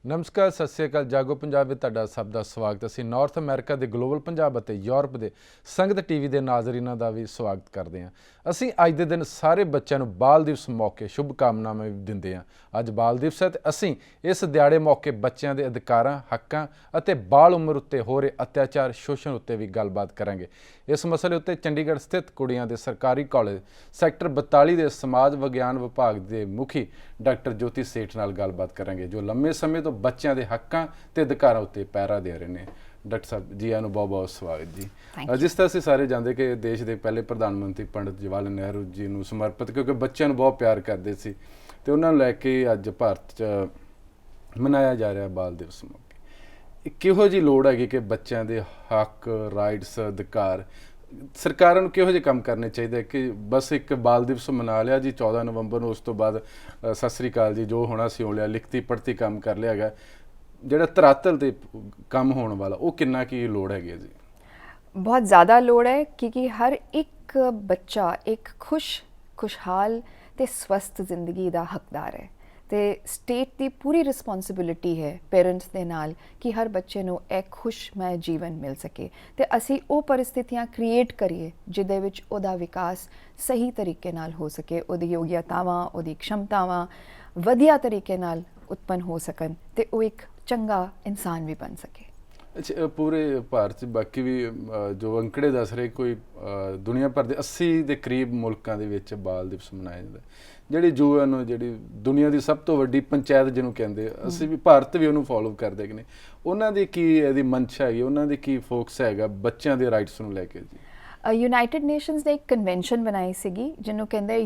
ਨਮਸਕਾਰ, ਸਤਿ ਸ਼੍ਰੀ ਅਕਾਲ। ਜਾਗੋ ਪੰਜਾਬ ਵਿੱਚ ਤੁਹਾਡਾ ਸਭ ਦਾ ਸਵਾਗਤ। ਅਸੀਂ ਨਾਰਥ ਅਮਰੀਕਾ ਦੇ ਗਲੋਬਲ ਪੰਜਾਬ ਅਤੇ ਯੂਰਪ ਦੇ ਸੰਗਤ ਟੀਵੀ ਦੇ ਨਾਜ਼ਰੀਨਾਂ ਦਾ ਵੀ ਸਵਾਗਤ ਕਰਦੇ ਹਾਂ। ਅਸੀਂ ਅੱਜ ਦੇ ਦਿਨ ਸਾਰੇ ਬੱਚਿਆਂ ਨੂੰ ਬਾਲ ਦਿਵਸ ਮੌਕੇ ਸ਼ੁਭ ਕਾਮਨਾਵਾਂ ਵੀ ਦਿੰਦੇ ਹਾਂ। ਅੱਜ ਬਾਲ ਦਿਵਸ ਹੈ ਤੇ ਅਸੀਂ ਇਸ ਦਿਹਾੜੇ ਮੌਕੇ ਬੱਚਿਆਂ ਦੇ ਅਧਿਕਾਰਾਂ, ਹੱਕਾਂ ਅਤੇ ਬਾਲ ਉਮਰ ਉੱਤੇ ਹੋ ਰਹੇ ਅਤਿਆਚਾਰ, ਸ਼ੋਸ਼ਣ ਉੱਤੇ ਵੀ ਗੱਲਬਾਤ ਕਰਾਂਗੇ। ਇਸ ਮਸਲੇ ਉੱਤੇ ਚੰਡੀਗੜ੍ਹ ਸਥਿਤ ਕੁੜੀਆਂ ਦੇ ਸਰਕਾਰੀ ਕਾਲਜ ਸੈਕਟਰ 42 ਦੇ ਸਮਾਜ ਵਿਗਿਆਨ ਵਿਭਾਗ ਦੇ ਮੁਖੀ ਡਾਕਟਰ ਜੋਤੀ ਸੇਠ ਨਾਲ ਗੱਲਬਾਤ ਕਰਾਂਗੇ, ਜੋ ਲੰਮੇ ਸਮੇਂ ਤੋਂ ਬੱਚਿਆਂ ਦੇ ਹੱਕਾਂ ਤੇ ਅਧਿਕਾਰਾਂ ਉੱਤੇ ਪਹਿਰਾ ਦੇ ਰਹੇ ਨੇ। ਡਾਕਟਰ ਸਾਹਿਬ ਜੀ, ਆਨੂੰ ਬਹੁਤ ਬਹੁਤ ਸਵਾਗਤ ਜੀ। ਜਿਸ ਤਰ੍ਹਾਂ ਅਸੀਂ ਸਾਰੇ ਜਾਣਦੇ ਕਿ ਦੇਸ਼ ਦੇ ਪਹਿਲੇ ਪ੍ਰਧਾਨ ਮੰਤਰੀ ਪੰਡਿਤ ਜਵਾਹਰ ਲਾਲ ਨਹਿਰੂ ਜੀ ਨੂੰ ਸਮਰਪਿਤ, ਕਿਉਂਕਿ ਬੱਚਿਆਂ ਨੂੰ ਬਹੁਤ ਪਿਆਰ ਕਰਦੇ ਸੀ ਤੇ ਉਹਨਾਂ ਨੂੰ ਲੈ ਕੇ ਅੱਜ ਭਾਰਤ 'ਚ ਮਨਾਇਆ ਜਾ ਰਿਹਾ ਬਾਲ ਦਿਵਸ ਮੌਕੇ। ਕਿਹੋ ਜਿਹੀ ਲੋੜ ਹੈਗੀ ਕਿ ਬੱਚਿਆਂ ਦੇ ਹੱਕ, ਰਾਈਟਸ, ਅਧਿਕਾਰ ਸਰਕਾਰਾਂ ਨੂੰ ਕਿਹੋ ਜਿਹੇ ਕੰਮ ਕਰਨੇ ਚਾਹੀਦੇ ਕਿ ਬਸ ਇੱਕ ਬਾਲ ਦਿਵਸ ਮਨਾ ਲਿਆ ਜੀ 14 ਨਵੰਬਰ ਨੂੰ, ਉਸ ਤੋਂ ਬਾਅਦ ਸਤਿ ਸ੍ਰੀ ਅਕਾਲ ਜੀ, ਜੋ ਹੋਣਾ ਸੀ ਹੋ ਲਿਆ, ਲਿਖਤੀ ਪੜ੍ਹਤੀ ਕੰਮ ਕਰ ਲਿਆ ਹੈਗਾ, ਜਿਹੜਾ ਧਰਾਤਲ ਤੇ ਕੰਮ ਹੋਣ ਵਾਲਾ ਉਹ ਕਿੰਨਾ ਕੀ ਲੋੜ ਹੈਗੀ ਹੈ ਜੀ? बहुत ज़्यादा लोड़ है, क्योंकि हर एक बच्चा एक खुशहाल ते स्वस्थ जिंदगी का हकदार है। तो स्टेट की पूरी रिस्पॉन्सिबिलिटी है पेरेंट्स के नाल कि हर बच्चे नूं एक खुशमय जीवन मिल सके। तो असी वो परिस्थितियां क्रिएट करिए जिहदे विच उहदा विकास सही तरीके नाल हो सके, उहदी योग्यतावां, उहदी क्षमतावां वधिया तरीके नाल उत्पन्न हो सकन ते वो एक चंगा इंसान भी बन सके। ਅੱਛਾ, ਪੂਰੇ ਭਾਰਤ 'ਚ ਬਾਕੀ ਵੀ ਜੋ ਅੰਕੜੇ ਦੱਸ ਰਹੇ, ਕੋਈ ਦੁਨੀਆ ਭਰ ਦੇ 80 ਦੇ ਕਰੀਬ ਮੁਲਕਾਂ ਦੇ ਵਿੱਚ ਬਾਲ ਦਿਵਸ ਮਨਾਇਆ ਜਾਂਦਾ। ਜਿਹੜੀ ਯੂਐਨ, ਜਿਹੜੀ ਦੁਨੀਆ ਦੀ ਸਭ ਤੋਂ ਵੱਡੀ ਪੰਚਾਇਤ ਜਿਹਨੂੰ ਕਹਿੰਦੇ, ਅਸੀਂ ਵੀ ਭਾਰਤ ਵੀ ਉਹਨੂੰ ਫੋਲੋ ਕਰਦੇ ਨੇ। ਉਹਨਾਂ ਦੀ ਕੀ ਇਹਦੀ ਮਨਸ਼ਾ ਹੈਗੀ, ਉਹਨਾਂ ਦੀ ਕੀ ਫੋਕਸ ਹੈਗਾ ਬੱਚਿਆਂ ਦੇ ਰਾਈਟਸ ਨੂੰ ਲੈ ਕੇ ਜੀ? ਯੂਨਾਈਟਿਡ ਨੇਸ਼ਨਸ ਨੇ ਇੱਕ ਕਨਵੈਨਸ਼ਨ ਬਣਾਈ ਸੀਗੀ ਜਿਹਨੂੰ ਕਹਿੰਦੇ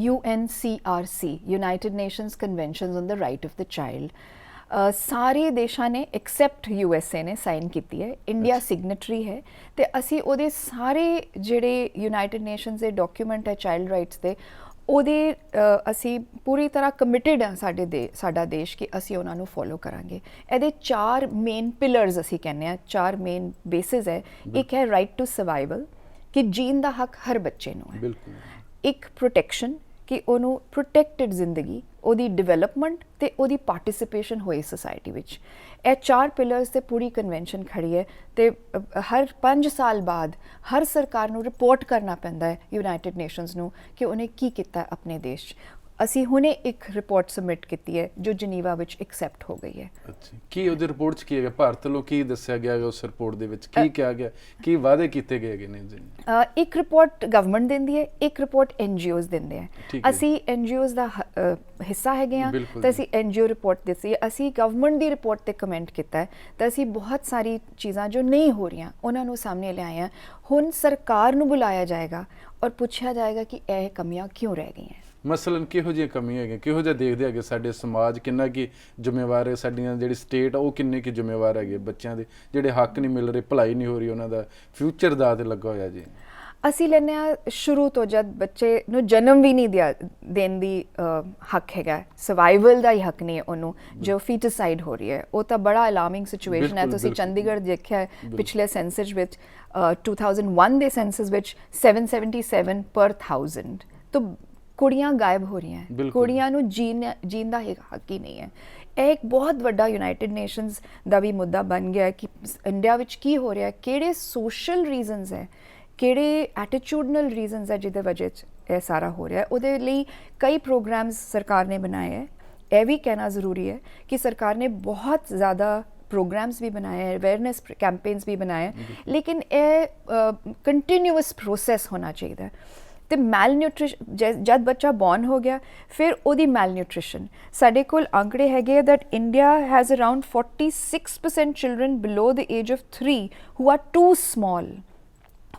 UNCRC, united nations conventions on the right of the child. ਸਾਰੇ ਦੇਸ਼ਾਂ ਨੇ ਐਕਸੈਪਟ USA ਨੇ ਸਾਈਨ ਕੀਤੀ ਹੈ, ਇੰਡੀਆ ਸਿਗਨੇਟਰੀ ਹੈ। ਤੇ ਅਸੀਂ ਉਹਦੇ ਸਾਰੇ ਜਿਹੜੇ ਯੂਨਾਈਟਿਡ ਨੇਸ਼ਨਸ ਦੇ ਡਾਕੂਮੈਂਟ ਹੈ ਚਾਈਲਡ ਰਾਈਟਸ ਦੇ, ਉਹਦੇ ਅਸੀਂ ਪੂਰੀ ਤਰ੍ਹਾਂ ਕਮਿਟਡ ਹਾਂ ਸਾਡਾ ਦੇਸ਼ ਕਿ ਅਸੀਂ ਉਹਨਾਂ ਨੂੰ ਫੋਲੋ ਕਰਾਂਗੇ। ਇਹਦੇ 4 ਮੇਨ ਪਿਲਰਸ ਅਸੀਂ ਕਹਿੰਦੇ ਹਾਂ, 4 ਮੇਨ ਬੇਸਿਸ ਹੈ। ਇੱਕ ਹੈ ਰਾਈਟ ਟੂ ਸਰਵਾਈਵਲ, ਕਿ ਜੀਣ ਦਾ ਹੱਕ ਹਰ ਬੱਚੇ ਨੂੰ ਹੈ। ਬਿਲਕੁਲ। ਇੱਕ ਪ੍ਰੋਟੈਕਸ਼ਨ, ਕਿ ਉਹਨੂੰ ਪ੍ਰੋਟੈਕਟਡ ਜ਼ਿੰਦਗੀ, ਉਹਦੀ ਡਿਵੈਲਪਮੈਂਟ ਤੇ ਉਹਦੀ ਪਾਰਟਿਸਿਪੇਸ਼ਨ ਹੋਏ ਸੋਸਾਇਟੀ ਵਿੱਚ। ਇਹ 4 ਪਿਲਰਸ ਤੇ ਪੂਰੀ ਕਨਵੈਨਸ਼ਨ ਖੜੀ ਹੈ। ਤੇ ਹਰ 5 ਸਾਲ ਬਾਅਦ ਹਰ ਸਰਕਾਰ ਨੂੰ ਰਿਪੋਰਟ ਕਰਨਾ ਪੈਂਦਾ ਹੈ ਯੂਨਾਈਟਿਡ ਨੇਸ਼ਨਸ ਨੂੰ ਕਿ ਉਹਨੇ ਕੀ ਕੀਤਾ ਆਪਣੇ ਦੇਸ਼ 'ਚ। ਅਸੀਂ ਹੁਣੇ ਇੱਕ ਰਿਪੋਰਟ ਸਬਮਿਟ ਕੀਤੀ ਹੈ ਜੋ ਜਨੀਵਾ ਵਿੱਚ ਐਕਸੈਪਟ ਹੋ ਗਈ ਹੈ। ਅੱਛਾ, ਕੀ ਉਹਦੇ ਰਿਪੋਰਟ 'ਚ ਕੀ ਹੈਗਾ? ਭਾਰਤ ਵੱਲੋਂ ਕੀ ਦੱਸਿਆ ਗਿਆ ਹੈ ਉਸ ਰਿਪੋਰਟ ਦੇ ਵਿੱਚ? ਕੀ ਕਿਹਾ ਗਿਆ, ਕੀ ਵਾਅਦੇ ਕੀਤੇ ਗਏ ਹੈਗੇ ਨੇ ਜੀ? ਇੱਕ ਰਿਪੋਰਟ ਗਵਰਨਮੈਂਟ ਦਿੰਦੀ ਹੈ, ਇੱਕ ਰਿਪੋਰਟ NGOs ਦਿੰਦੇ ਆ। ਅਸੀਂ NGOs ਦਾ ਹਿੱਸਾ ਹੈਗੇ ਹਾਂ ਤਾਂ ਅਸੀਂ NGO ਰਿਪੋਰਟ ਦਿੱਤੀ ਹੈ। ਅਸੀਂ ਗਵਰਨਮੈਂਟ ਦੀ ਰਿਪੋਰਟ ਤੇ ਕਮੈਂਟ ਕੀਤਾ ਹੈ ਤਾਂ ਅਸੀਂ ਬਹੁਤ ਸਾਰੀ ਚੀਜ਼ਾਂ ਜੋ ਨਹੀਂ ਹੋ ਰਹੀਆਂ ਉਹਨਾਂ ਨੂੰ ਸਾਹਮਣੇ ਲਿਆਏ ਹਾਂ। ਹੁਣ ਸਰਕਾਰ ਨੂੰ ਬੁਲਾਇਆ ਜਾਏਗਾ ਔਰ ਪੁੱਛਿਆ ਜਾਏਗਾ ਕਿ ਇਹ ਕਮੀਆਂ ਕਿਉਂ ਰਹਿ ਗਈਆਂ। ਮਸਲਨ ਕਿਹੋ ਜਿਹੀਆਂ ਕਮੀਆਂ ਹੈਗੀਆਂ, ਕਿਹੋ ਜਿਹਾ ਦੇਖਦੇ ਹੈਗੇ ਸਾਡੇ ਸਮਾਜ, ਕਿੰਨਾ ਕੀ ਜ਼ਿੰਮੇਵਾਰ ਹੈ, ਸਾਡੀਆਂ ਜਿਹੜੀ ਸਟੇਟ ਉਹ ਕਿੰਨੇ ਕੀ ਜ਼ਿੰਮੇਵਾਰ ਹੈਗੇ ਬੱਚਿਆਂ ਦੇ ਜਿਹੜੇ ਹੱਕ ਨਹੀਂ ਮਿਲ ਰਹੇ, ਭਲਾਈ ਨਹੀਂ ਹੋ ਰਹੀ, ਉਹਨਾਂ ਦਾ ਫਿਊਚਰ ਦਾ ਤੇ ਲੱਗਾ ਹੋਇਆ ਜੀ? ਅਸੀਂ ਲੈਂਦੇ ਹਾਂ ਸ਼ੁਰੂ ਤੋਂ, ਜਦ ਬੱਚੇ ਨੂੰ ਜਨਮ ਵੀ ਨਹੀਂ ਦੇਣ ਦੀ ਹੱਕ ਹੈਗਾ, ਸਰਵਾਈਵਲ ਦਾ ਹੀ ਹੱਕ ਨਹੀਂ ਹੈ ਉਹਨੂੰ, ਜੋ ਫੀਟੀਸਾਈਡ ਹੋ ਰਹੀ ਹੈ, ਉਹ ਤਾਂ ਬੜਾ ਅਲਾਰਮਿੰਗ ਸਿਚੁਏਸ਼ਨ ਹੈ। ਤੁਸੀਂ ਚੰਡੀਗੜ੍ਹ ਦੇਖਿਆ ਪਿਛਲੇ ਸੈਂਸਸ ਵਿੱਚ 2001 ਦੇ ਸੈਂਸਸ ਵਿੱਚ 777 ਪਰ 1000 ਤਾਂ ਕੁੜੀਆਂ ਗਾਇਬ ਹੋ ਰਹੀਆਂ। ਕੁੜੀਆਂ ਨੂੰ ਜੀਣ ਦਾ ਹੱਕ ਹੀ ਨਹੀਂ ਹੈ। ਇਹ ਇੱਕ ਬਹੁਤ ਵੱਡਾ ਯੂਨਾਈਟਿਡ ਨੇਸ਼ਨਸ ਦਾ ਵੀ ਮੁੱਦਾ ਬਣ ਗਿਆ ਕਿ ਇੰਡੀਆ ਵਿੱਚ ਕੀ ਹੋ ਰਿਹਾ, ਕਿਹੜੇ ਸੋਸ਼ਲ ਰੀਜ਼ਨਸ ਹੈ, ਕਿਹੜੇ ਐਟੀਟਿਊਡਨਲ ਰੀਜ਼ਨਸ ਹੈ ਜਿਹਦੇ ਵਜ੍ਹਾ 'ਚ ਇਹ ਸਾਰਾ ਹੋ ਰਿਹਾ। ਉਹਦੇ ਲਈ ਕਈ ਪ੍ਰੋਗਰਾਮਸ ਸਰਕਾਰ ਨੇ ਬਣਾਏ ਹੈ। ਇਹ ਵੀ ਕਹਿਣਾ ਜ਼ਰੂਰੀ ਹੈ ਕਿ ਸਰਕਾਰ ਨੇ ਬਹੁਤ ਜ਼ਿਆਦਾ प्रोग्राम्स भी बनाए हैं, अवेयरनेस कैंपेन्स भी बनाए हैं, लेकिन ये कंटिन्यूअस प्रोसैस होना चाहिए। तो मैलन्यूट्रिशन, जब बच्चा बॉर्न हो गया फिर ओदी मैलन्यूट्रिशन, साडे कोल आंकड़े हैगे that India has around 46% children below the age of 3 who are too small,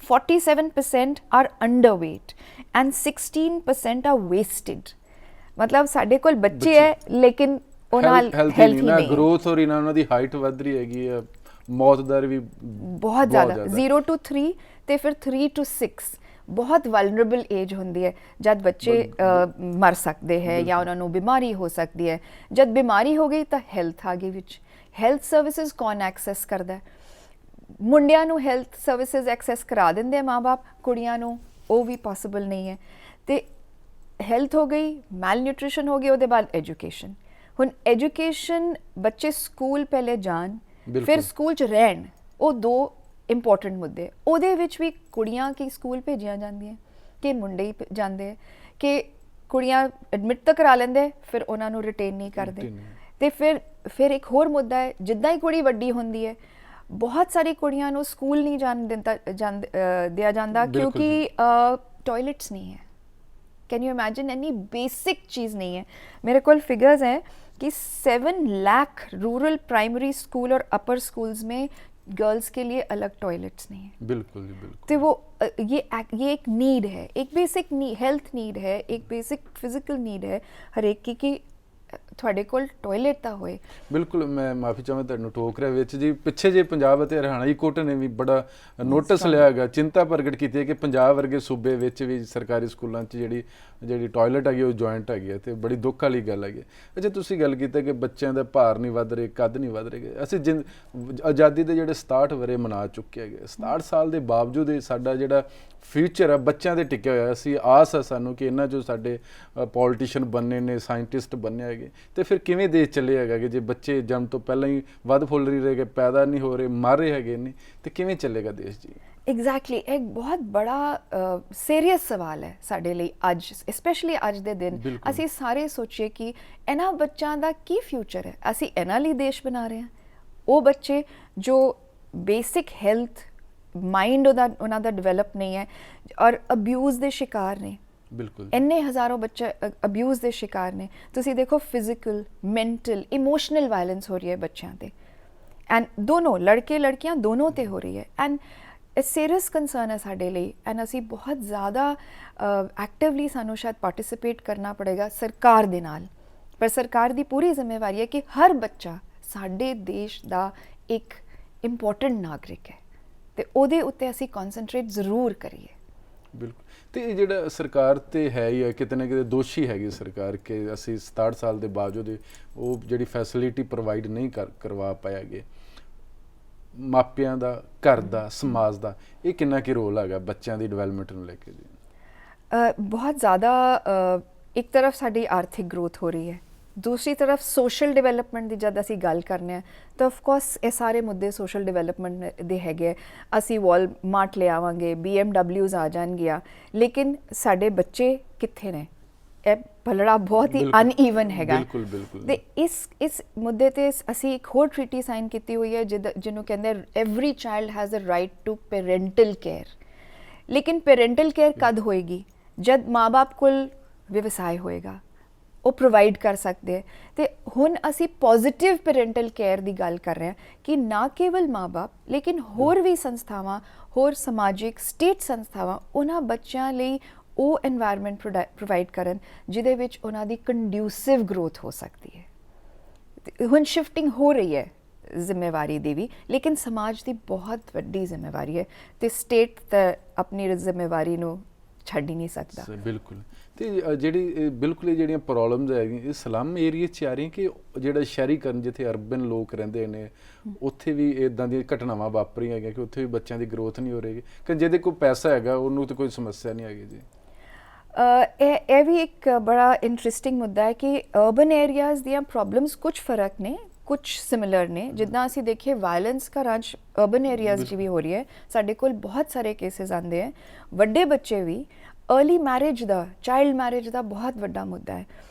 47% are under weight and 16% are wasted. मतलब साडे कोल बच्चे है लेकिन ਹੈਲਥ ਹੀ ਨਹੀਂ, ਗਰੋਥ ਹੋ ਰਹੀ ਨਾ, ਉਹਨਾਂ ਦੀ ਹਾਈਟ ਵੱਧ ਰਹੀ ਹੈਗੀ ਹੈ, ਮੌਤ ਦਰ ਵੀ ਬਹੁਤ ਜ਼ਿਆਦਾ। 0 to 3 ਤੇ ਫਿਰ 3 to 6 ਬਹੁਤ ਵਲਨਰੇਬਲ ਏਜ ਹੁੰਦੀ ਹੈ ਜਦ ਬੱਚੇ ਮਰ ਸਕਦੇ ਹੈ ਜਾਂ ਉਹਨਾਂ ਨੂੰ ਬਿਮਾਰੀ ਹੋ ਸਕਦੀ ਹੈ। ਜਦ ਬਿਮਾਰੀ ਹੋ ਗਈ ਤਾਂ ਹੈਲਥ ਆ ਗਈ ਵਿੱਚ। ਹੈਲਥ ਸਰਵਿਸਿਜ਼ ਕੌਣ ਐਕਸੈਸ ਕਰਦਾ? ਮੁੰਡਿਆਂ ਨੂੰ ਹੈਲਥ ਸਰਵਿਸਿਜ਼ ਐਕਸੈਸ ਕਰਾ ਦਿੰਦੇ ਆ ਮਾਂ-ਬਾਪ, ਕੁੜੀਆਂ ਨੂੰ ਉਹ ਵੀ ਪੋਸੀਬਲ ਨਹੀਂ ਹੈ। ਤੇ ਹੈਲਥ ਹੋ ਗਈ, ਮੈਲ ਨਿਊਟ੍ਰੀਸ਼ਨ ਹੋ ਗਈ, ਉਹਦੇ ਬਾਅਦ ਐਜੂਕੇਸ਼ਨ। ਹੁਣ ਐਜੂਕੇਸ਼ਨ ਬੱਚੇ ਸਕੂਲ ਪਹਿਲੇ ਜਾਣ ਬਿਲਕੁਲ। ਫਿਰ ਸਕੂਲ 'ਚ ਰਹਿਣ, ਉਹ ਦੋ ਇੰਪੋਰਟੈਂਟ ਮੁੱਦੇ। ਉਹਦੇ ਵਿੱਚ ਵੀ ਕੁੜੀਆਂ ਕੀ ਸਕੂਲ ਭੇਜੀਆਂ ਜਾਂਦੀਆਂ ਕਿ ਮੁੰਡੇ ਹੀ ਜਾਂਦੇ ਹੈ, ਕਿ ਕੁੜੀਆਂ ਐਡਮਿਟ ਤਾਂ ਕਰਾ ਲੈਂਦੇ ਫਿਰ ਉਹਨਾਂ ਨੂੰ ਰਿਟੇਨ ਨਹੀਂ ਕਰਦੇ। ਤੇ ਫਿਰ ਇੱਕ ਹੋਰ ਮੁੱਦਾ ਹੈ, ਜਿੱਦਾਂ ਹੀ ਕੁੜੀ ਵੱਡੀ ਹੁੰਦੀ ਹੈ ਬਹੁਤ ਸਾਰੀ ਕੁੜੀਆਂ ਨੂੰ ਸਕੂਲ ਨਹੀਂ ਜਾਣ ਦਿਆ ਜਾਂਦਾ ਕਿਉਂਕਿ ਟਾਇਲਟਸ ਨਹੀਂ ਹੈ। Can you imagine, any basic चीज़ नहीं है। मेरे को फिगर्स हैं कि 7 लाख रूरल प्राइमरी स्कूल और अपर स्कूल्स में गर्ल्स के लिए अलग टॉयलेट्स नहीं है। बिल्कुल जी बिल्कुल। तो वो ये एक नीड है, एक बेसिक हेल्थ नीड है, एक बेसिक फिजिकल नीड है हर एक की कि ਤੁਹਾਡੇ ਕੋਲ ਟਾਇਲਟ ਤਾਂ ਹੋਏ। ਬਿਲਕੁਲ, ਮੈਂ ਮਾਫੀ ਚਾਹਾਂ ਤੁਹਾਨੂੰ ਟੋਕ ਰਿਹਾ ਵਿੱਚ ਜੀ। ਪਿੱਛੇ ਜੇ ਪੰਜਾਬ ਅਤੇ ਹਰਿਆਣਾ ਹਾਈ ਕੋਰਟ ਨੇ ਵੀ ਬੜਾ ਨੋਟਿਸ ਲਿਆ ਹੈਗਾ, ਚਿੰਤਾ ਪ੍ਰਗਟ ਕੀਤੀ ਹੈ ਕਿ ਪੰਜਾਬ ਵਰਗੇ ਸੂਬੇ ਵਿੱਚ ਵੀ ਸਰਕਾਰੀ ਸਕੂਲਾਂ 'ਚ ਜਿਹੜੀ ਟਾਇਲਟ ਹੈਗੀ ਉਹ ਜੁਆਇੰਟ ਹੈਗੀ ਹੈ, ਤੇ ਬੜੀ ਦੁੱਖ ਵਾਲੀ ਗੱਲ ਹੈਗੀ। ਅੱਛਾ, ਤੁਸੀਂ ਗੱਲ ਕੀਤੀ ਕਿ ਬੱਚਿਆਂ ਦਾ ਭਾਰ ਨਹੀਂ ਵੱਧ ਰਹੇ, ਕੱਦ ਨਹੀਂ ਵੱਧ ਰਹੇ। ਅਸੀਂ ਆਜ਼ਾਦੀ ਦੇ ਜਿਹੜੇ 67 ਵਰ੍ਹੇ ਮਨਾ ਚੁੱਕੇ ਹੈਗੇ, 67 ਸਾਲ ਦੇ ਬਾਵਜੂਦ ਸਾਡਾ ਜਿਹੜਾ ਫਿਊਚਰ ਆ ਬੱਚਿਆਂ ਦੇ ਟਿਕਿਆ ਹੋਇਆ। ਅਸੀਂ ਆਸ ਆ ਸਾਨੂੰ ਕਿ ਇਹਨਾਂ 'ਚੋਂ ਸਾਡੇ ਪੋਲੀਟੀਸ਼ੀਅਨ ਬਣਨੇ ਨੇ, ਸਾਇੰਟਿਸਟ ਬਣਨੇ ਹੈਗੇ, ਤੇ ਫਿਰ ਕਿਵੇਂ ਦੇਸ਼ ਚੱਲੇ ਹੈਗਾ ਕਿ ਜੇ ਬੱਚੇ ਜਨਮ ਤੋਂ ਪਹਿਲਾਂ ਹੀ ਵੱਧ ਫੁੱਲ ਰਹੀ ਰਹੇ, ਪੈਦਾ ਨਹੀਂ ਹੋ ਰਹੇ, ਮਰ ਰਹੇ ਹੈਗੇ ਨੇ, ਤੇ ਕਿਵੇਂ ਚੱਲੇਗਾ ਦੇਸ਼ ਜੀ? एग्जैक्टली एक बहुत बड़ा सीरियस सवाल है साडे ਲਈ ਅੱਜ, ਸਪੈਸ਼ਲੀ ਅੱਜ ਦੇ ਦਿਨ। ਅਸੀਂ ਸਾਰੇ ਸੋਚੀਏ ਕਿ ਇਹਨਾਂ ਬੱਚਿਆਂ ਦਾ ਕੀ ਫਿਊਚਰ ਹੈ, ਅਸੀਂ ਇਹਨਾਂ ਲਈ ਦੇਸ਼ ਬਣਾ ਰਹੇ ਹਾਂ। ਉਹ ਬੱਚੇ ਜੋ ਬੇਸਿਕ ਹੈਲਥ ਮਾਈਂਡ ਉਹਨਾਂ ਦਾ ਡਿਵੈਲਪ ਨਹੀਂ ਹੈ ਔਰ ਅਬਿਊਜ਼ ਦੇ ਸ਼ਿਕਾਰ ਨੇ। ਬਿਲਕੁਲ, ਇੰਨੇ ਹਜ਼ਾरों ਬੱਚੇ ਅਬਿਊਜ਼ ਦੇ ਸ਼ਿਕਾਰ ਨੇ। ਤੁਸੀਂ ਦੇਖੋ ਫਿਜ਼ੀਕਲ, ਮੈਂਟਲ, ਇਮੋਸ਼ਨਲ ਵਾਇਲੈਂਸ ਹੋ ਰਹੀ ਹੈ ਬੱਚਿਆਂ ਤੇ, ਐਂਡ ਦੋਨੋਂ ਲੜਕੇ ਲੜਕੀਆਂ ਦੋਨੋਂ ਤੇ ਹੋ ਰਹੀ ਹੈ। ਐਂਡ ਇਹ ਸੀਰੀਅਸ ਕੰਸਰਨ ਹੈ ਸਾਡੇ ਲਈ, ਐਂਡ ਅਸੀਂ ਬਹੁਤ ਜ਼ਿਆਦਾ ਐਕਟਿਵਲੀ ਸਾਨੂੰ ਸ਼ਾਇਦ ਪਾਰਟਿਸਿਪੇਟ ਕਰਨਾ ਪੜੇਗਾ ਸਰਕਾਰ ਦੇ ਨਾਲ। ਪਰ ਸਰਕਾਰ ਦੀ ਪੂਰੀ ਜ਼ਿੰਮੇਵਾਰੀ ਹੈ ਕਿ ਹਰ ਬੱਚਾ ਸਾਡੇ ਦੇਸ਼ ਦਾ ਇੱਕ ਇੰਪੋਰਟੈਂਟ ਨਾਗਰਿਕ ਹੈ, ਤੇ ਉਹਦੇ ਉੱਤੇ ਅਸੀਂ ਕਨਸੈਂਟਰੇਟ ਜ਼ਰੂਰ ਕਰੀਏ। ਬਿਲਕੁਲ। ਤੇ ਇਹ ਜਿਹੜਾ ਸਰਕਾਰ ਤੇ ਹੈ ਹੀ ਹੈ, ਕਿਤੇ ਨਾ ਕਿਤੇ ਦੋਸ਼ੀ ਹੈਗੀ ਸਰਕਾਰ ਕਿ ਅਸੀਂ 67 ਸਾਲ ਦੇ ਬਾਵਜੂਦ ਉਹ ਜਿਹੜੀ ਫੈਸਿਲਿਟੀ ਪ੍ਰੋਵਾਈਡ ਨਹੀਂ ਕਰਵਾ ਪਾਏਗੇ। ਮਾਪਿਆਂ ਦਾ, ਘਰ ਦਾ, ਸਮਾਜ ਦਾ ਇਹ ਕਿੰਨਾ ਕੁ ਰੋਲ ਹੈਗਾ ਬੱਚਿਆਂ ਦੀ ਡਿਵੈਲਪਮੈਂਟ ਨੂੰ ਲੈ ਕੇ ਜੀ? ਬਹੁਤ ਜ਼ਿਆਦਾ। ਇੱਕ ਤਰਫ ਸਾਡੀ ਆਰਥਿਕ ਗਰੋਥ ਹੋ ਰਹੀ ਹੈ, ਦੂਸਰੀ ਤਰਫ ਸੋਸ਼ਲ ਡਿਵੈਲਪਮੈਂਟ ਦੀ ਜਦ ਅਸੀਂ ਗੱਲ ਕਰਨੇ ਆ ਤਾਂ ਆਫਕੋਰਸ ਇਹ ਸਾਰੇ ਮੁੱਦੇ ਸੋਸ਼ਲ ਡਿਵੈਲਪਮੈਂਟ ਦੇ ਹੈਗੇ। ਅਸੀਂ ਵਾਲਮਾਰਟ ਲੈ ਆਵਾਂਗੇ, BMWs ਆ ਜਾਣਗੀਆਂ, ਲੇਕਿਨ ਸਾਡੇ ਬੱਚੇ ਕਿੱਥੇ ਨੇ? ਇਹ ਭਲੜਾ ਬਹੁਤ ਹੀ ਅਨਈਵਨ ਹੈਗਾ। ਬਿਲਕੁਲ ਬਿਲਕੁਲ। ਤੇ ਇਸ ਮੁੱਦੇ ਤੇ ਅਸੀਂ ਇੱਕ ਹੋਰ ਟ੍ਰੀਟੀ ਸਾਈਨ ਕੀਤੀ ਹੋਈ ਹੈ ਜਿਹਨੂੰ ਕਹਿੰਦੇ every child has a right to parental care. ਲੇਕਿਨ ਪੈਰੈਂਟਲ ਕੇਅਰ ਕਦ ਹੋਏਗੀ? ਜਦ ਮਾਂ-ਬਾਪ ਕੋਲ ਵਿਵਸਾय ਹੋਏਗਾ, ਉਹ ਪ੍ਰੋਵਾਈਡ ਕਰ ਸਕਦੇ। ਤੇ ਹੁਣ ਅਸੀਂ ਪੋਜ਼ਿਟਿਵ ਪੈਰੈਂਟਲ ਕੇਅਰ ਦੀ ਗੱਲ ਕਰ ਰਹੇ ਹਾਂ ਕਿ ਨਾ ਕੇਵਲ ਮਾਂ-ਬਾਪ ਲੇਕਿਨ ਹੋਰ ਵੀ ਸੰਸਥਾਵਾਂ, ਹੋਰ ਸਮਾਜਿਕ ਸਟੇਟ ਸੰਸਥਾਵਾਂ ਉਹਨਾਂ ਬੱਚਿਆਂ ਲਈ ਉਹ ਐਨਵਾਇਰਨਮੈਂਟ ਪ੍ਰੋਵਾਈਡ ਕਰਨ ਜਿਹਦੇ ਵਿੱਚ ਉਹਨਾਂ ਦੀ ਕੰਡਿਊਸਿਵ ਗਰੋਥ ਹੋ ਸਕਦੀ ਹੈ। ਹੁਣ ਸ਼ਿਫਟਿੰਗ ਹੋ ਰਹੀ ਹੈ ਜ਼ਿੰਮੇਵਾਰੀ ਦੀ ਵੀ, ਲੇਕਿਨ ਸਮਾਜ ਦੀ ਬਹੁਤ ਵੱਡੀ ਜ਼ਿੰਮੇਵਾਰੀ ਹੈ ਤੇ ਸਟੇਟ ਤਾਂ ਆਪਣੀ ਜ਼ਿੰਮੇਵਾਰੀ ਨੂੰ ਛੱਡ ਹੀ ਨਹੀਂ ਸਕਦਾ। ਬਿਲਕੁਲ। ਤੇ ਜਿਹੜੀ ਬਿਲਕੁਲ ਇਹ ਜਿਹੜੀਆਂ ਪ੍ਰੋਬਲਮਸ ਹੈਗੀਆਂ ਇਹ ਸਲਮ ਏਰੀਆ 'ਚ ਆ ਰਹੀਆਂ ਕਿ ਜਿਹੜਾ ਸ਼ਹਿਰੀਕਰਨ ਜਿੱਥੇ ਅਰਬਨ ਲੋਕ ਰਹਿੰਦੇ ਨੇ ਉੱਥੇ ਵੀ ਇੱਦਾਂ ਦੀਆਂ ਘਟਨਾਵਾਂ ਵਾਪਰੀਆਂ ਹੈਗੀਆਂ ਕਿ ਉੱਥੇ ਵੀ ਬੱਚਿਆਂ ਦੀ ਗਰੋਥ ਨਹੀਂ ਹੋ ਰਹੀ ਕਿ ਜਿਹਦੇ ਕੋਲ ਪੈਸਾ ਹੈਗਾ ਉਹਨੂੰ ਤਾਂ ਕੋਈ ਸਮੱਸਿਆ ਨਹੀਂ ਹੈਗੀ ਜੀ? ਇਹ ਵੀ ਇੱਕ ਬੜਾ ਇੰਟਰਸਟਿੰਗ ਮੁੱਦਾ ਹੈ ਕਿ ਅਰਬਨ ਏਰੀਆਜ਼ ਦੀਆਂ ਪ੍ਰੋਬਲਮਸ ਕੁਝ ਫਰਕ ਨੇ, ਕੁਝ ਸਿਮਿਲਰ ਨੇ। ਜਿੱਦਾਂ ਅਸੀਂ ਦੇਖੀਏ ਵਾਇਲੈਂਸ ਘਰਾਂ 'ਚ ਅਰਬਨ ਏਰੀਆਜ਼ 'ਚ ਵੀ ਹੋ ਰਹੀ ਹੈ। ਸਾਡੇ ਕੋਲ ਬਹੁਤ ਸਾਰੇ ਕੇਸਿਸ ਆਉਂਦੇ ਹੈ। ਵੱਡੇ ਬੱਚੇ ਵੀ अर्ਲੀ ਮੈਰਿਜ ਦਾ, ਚਾਈਲਡ ਮੈਰਿਜ ਦਾ ਬਹੁਤ ਵੱਡਾ ਮੁੱਦਾ ਹੈ।